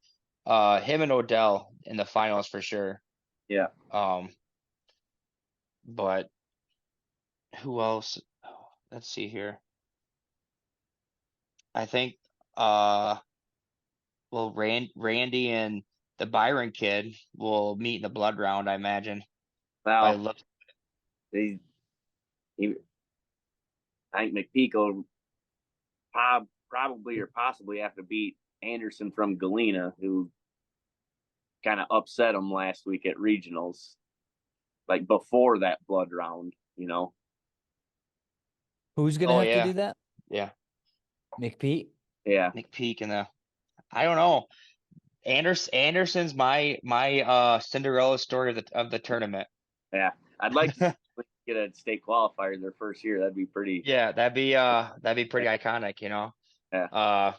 S2: Odell in the finals for sure.
S3: Yeah.
S2: But who else? Oh, let's see here. I think well, Randy and the Byron kid will meet in the blood round, I imagine. By the
S3: Well,
S2: look,
S3: he, I think McPeak will probably or possibly have to beat Anderson from Galena, who kind of upset him last week at regionals, like before that blood round, you know.
S1: Who's gonna
S2: oh
S1: have to
S2: yeah,
S1: do that?
S2: yeah,
S1: McPete?
S3: Yeah.
S2: McPeak and I don't know. Anderson's my Cinderella story of the tournament.
S3: Yeah. I'd like to get a state qualifier their first year. That'd be pretty.
S2: Yeah, that'd be pretty iconic, you know.
S3: Yeah.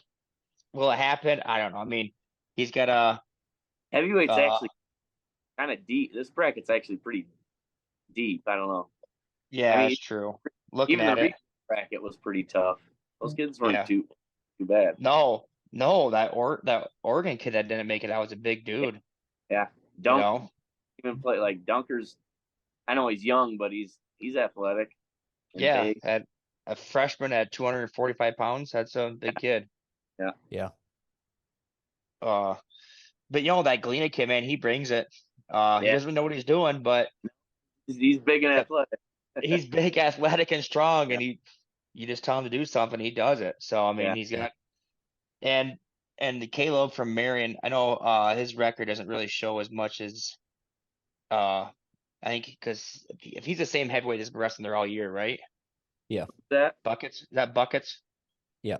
S2: Will it happen? I don't know. I mean, he's got a
S3: Heavyweight's
S2: uh
S3: actually kind of deep. This bracket's actually pretty deep. I don't know. I
S2: yeah,
S3: mean,
S2: it's true. Looking
S3: even the
S2: at it,
S3: regional bracket was pretty tough. Those kids weren't
S2: yeah.
S3: too bad.
S2: No, that Oregon kid that didn't make it, that was a big dude,
S3: Yeah.
S2: you
S3: Dunk
S2: know.
S3: even play like Dunker's. I know he's young, but he's athletic and
S2: Yeah,
S3: big.
S2: at a freshman at 245 pounds, that's a big kid.
S3: Yeah.
S1: Yeah.
S2: Uh, but that Galena kid, man, he brings it. He
S3: Yeah.
S2: doesn't know what he's doing, but
S3: He's big and athletic.
S2: he's big, athletic, and strong,
S3: Yeah.
S2: and you just tell him to do something, he does it. So I mean,
S3: Yeah.
S2: he's got and the Caleb from Marion, I know his record doesn't really show as much as I think because if he's the same heavyweight as the rest of them, they're all year, right?
S1: Yeah.
S3: That.
S2: Buckets? Is that Buckets?
S1: Yeah.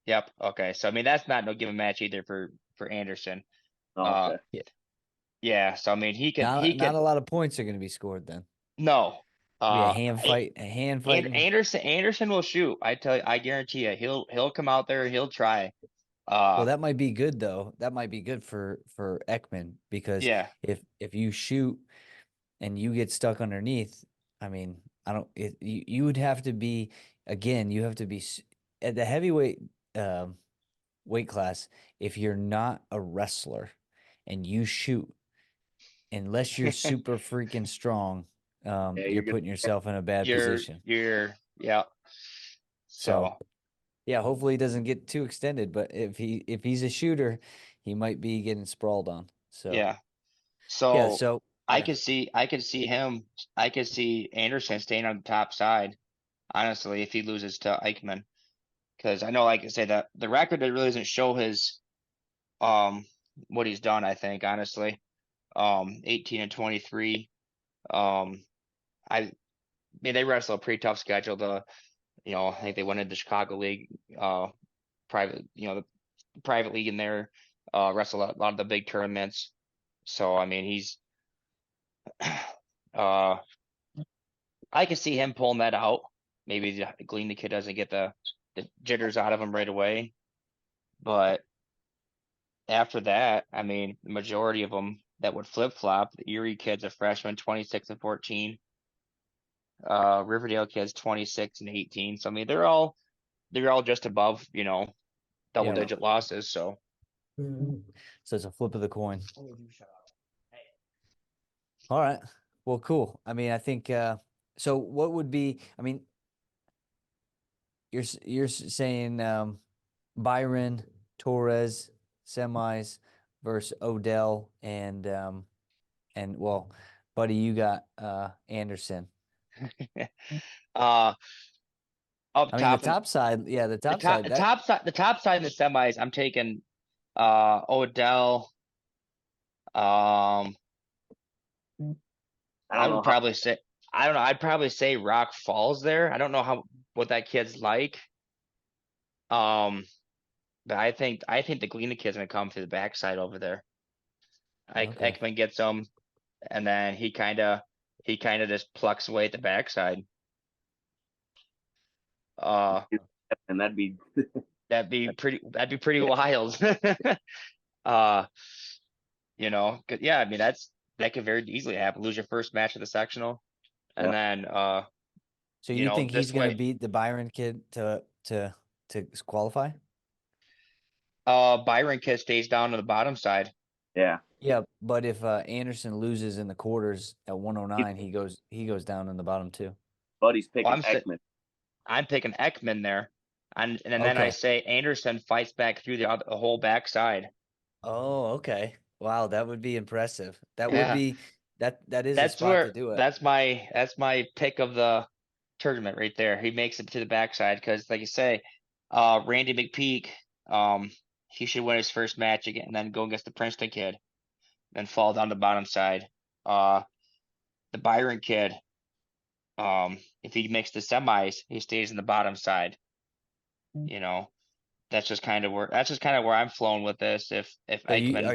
S2: Yep. Okay. So I mean that's not no given match either for Anderson.
S3: Oh,
S2: Uh
S3: okay.
S2: yeah, so I mean he can
S1: Not a lot of points are gonna be scored then.
S2: no.
S1: Be a
S2: Uh
S1: hand fight, a hand fight.
S2: Anderson will shoot. I guarantee you he'll come out there, he'll try.
S1: Well, that might be good though. That might be good for Ekman because
S2: Yeah.
S1: if you shoot and you get stuck underneath, I mean, I don't. You would have to be again. You have to be at the heavyweight weight class. If you're not a wrestler and you shoot, unless you're super freaking strong,
S3: Yeah,
S1: you're
S3: you're gonna.
S1: putting yourself in a bad position.
S2: Yeah. So
S1: Yeah, hopefully he doesn't get too extended. But if he's a shooter, he might be getting sprawled on. So
S2: yeah.
S1: yeah,
S2: So
S1: so
S2: I
S1: yeah.
S2: could see Anderson staying on the top side, honestly, if he loses to Eichmann. Because I know, like I say, that the record that really doesn't show his what he's done, I think, honestly. 18-23. I mean they wrestle a pretty tough schedule. I think they went into the Chicago League, private, the private league in there, wrestle a lot of the big tournaments. So I mean he's uh I can see him pulling that out. Maybe the Glean the kid doesn't get the jitters out of him right away. But after that, I mean, the majority of them that would flip flop, the Erie kid's a freshman, 26-14. Riverdale kids 26 and 18. So I mean they're all just above, double
S1: Yeah.
S2: digit losses. So
S1: So it's a flip of the coin. All right. Well, cool. I mean, I think so what would be, I mean, you're saying Byron, Torres, semis versus Odell and well, buddy, you got Anderson.
S2: uh up
S1: I mean, the
S2: top
S1: top side, yeah, the
S2: the
S1: top
S2: top
S1: side
S2: the
S1: that
S2: top side the top side in the semis, I'm taking Odell.
S3: I
S2: I
S3: don't
S2: would
S3: know how.
S2: probably say I don't know, I'd probably say Rock Falls there. I don't know what that kid's like. Um but I think the Galena kid's gonna come through the backside over there.
S1: okay.
S2: Ekman gets him, and then he kind of just plucks away at the backside. Uh,
S3: And that'd be.
S2: that'd be pretty wild. Uh, 'Cause, yeah, I mean that could very easily happen. Lose your first match of the sectional, and
S3: Yeah.
S2: then
S1: So you think he's
S2: this
S1: going to
S2: way.
S1: beat the Byron kid to qualify?
S2: Byron kid stays down to the bottom side.
S3: Yeah.
S1: Yeah, but if Anderson loses in the quarters at
S3: He-
S1: 109, he goes down in the bottom too.
S3: Buddy's
S2: Well,
S3: picking Ekman.
S2: I'm picking Ekman there. And then I
S1: Okay.
S2: say Anderson fights back through the whole backside.
S1: Oh, okay. Wow, that would be impressive. That would
S2: Yeah.
S1: be that is a spot to do it.
S2: That's my pick of the tournament right there. He makes it to the backside because, like you say, Randy McPeak, he should win his first match again and then go against the Princeton kid, then fall down the bottom side. The Byron kid, if he makes the semis, he stays in the bottom side. You know, that's just kind of where I'm flowing with this. If
S1: So
S2: Eichmann,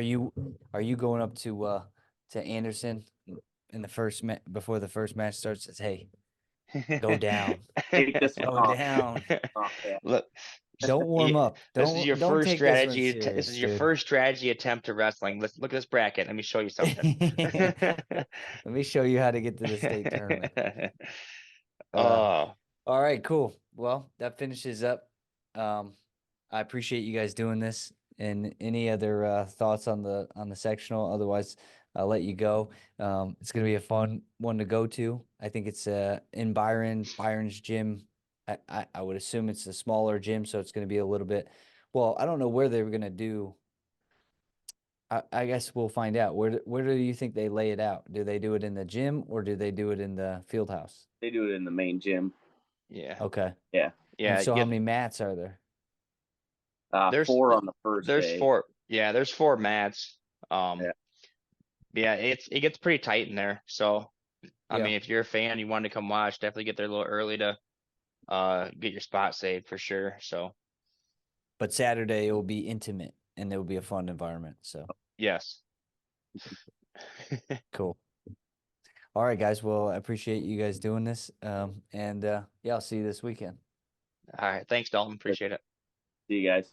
S1: are you going up to Anderson in the first before the first match starts? Says, hey, go down,
S3: Take this
S1: go
S3: one off.
S1: down.
S3: Yeah.
S2: Look,
S1: Don't warm up.
S2: this is your
S1: Don't
S2: first
S1: take this one
S2: strategy. This
S1: serious,
S2: is your
S1: dude.
S2: first strategy attempt to wrestling. Let's look at this bracket. Let me show you something.
S1: Let me show you how to get to the state tournament.
S2: Oh,
S1: All right, cool. Well, that finishes up. I appreciate you guys doing this. And any other thoughts on the sectional? Otherwise, I'll let you go. It's gonna be a fun one to go to. I think it's in Byron's gym. I would assume it's a smaller gym, so it's gonna be a little bit. Well, I don't know where they were gonna do. I guess we'll find out. Where do you think they lay it out? Do they do it in the gym or do they do it in the field house?
S3: They do it in the main gym.
S2: yeah,
S1: Okay.
S3: Yeah.
S2: yeah.
S1: And so how many mats are there?
S2: There's
S3: 4 on the first
S2: There's
S3: day.
S2: 4. Yeah, there's 4 mats.
S3: Yeah.
S2: Yeah, it gets pretty tight in there. So, I
S1: Yeah.
S2: mean, if you're a fan, you want to come watch, definitely get there a little early to get your spot saved for sure. So,
S1: But Saturday it will be intimate and it will be a fun environment. So
S2: yes.
S1: cool. All right, guys. Well, I appreciate you guys doing this. And yeah, I'll see you this weekend.
S2: All right. Thanks, Dalton. Appreciate it.
S3: See you guys.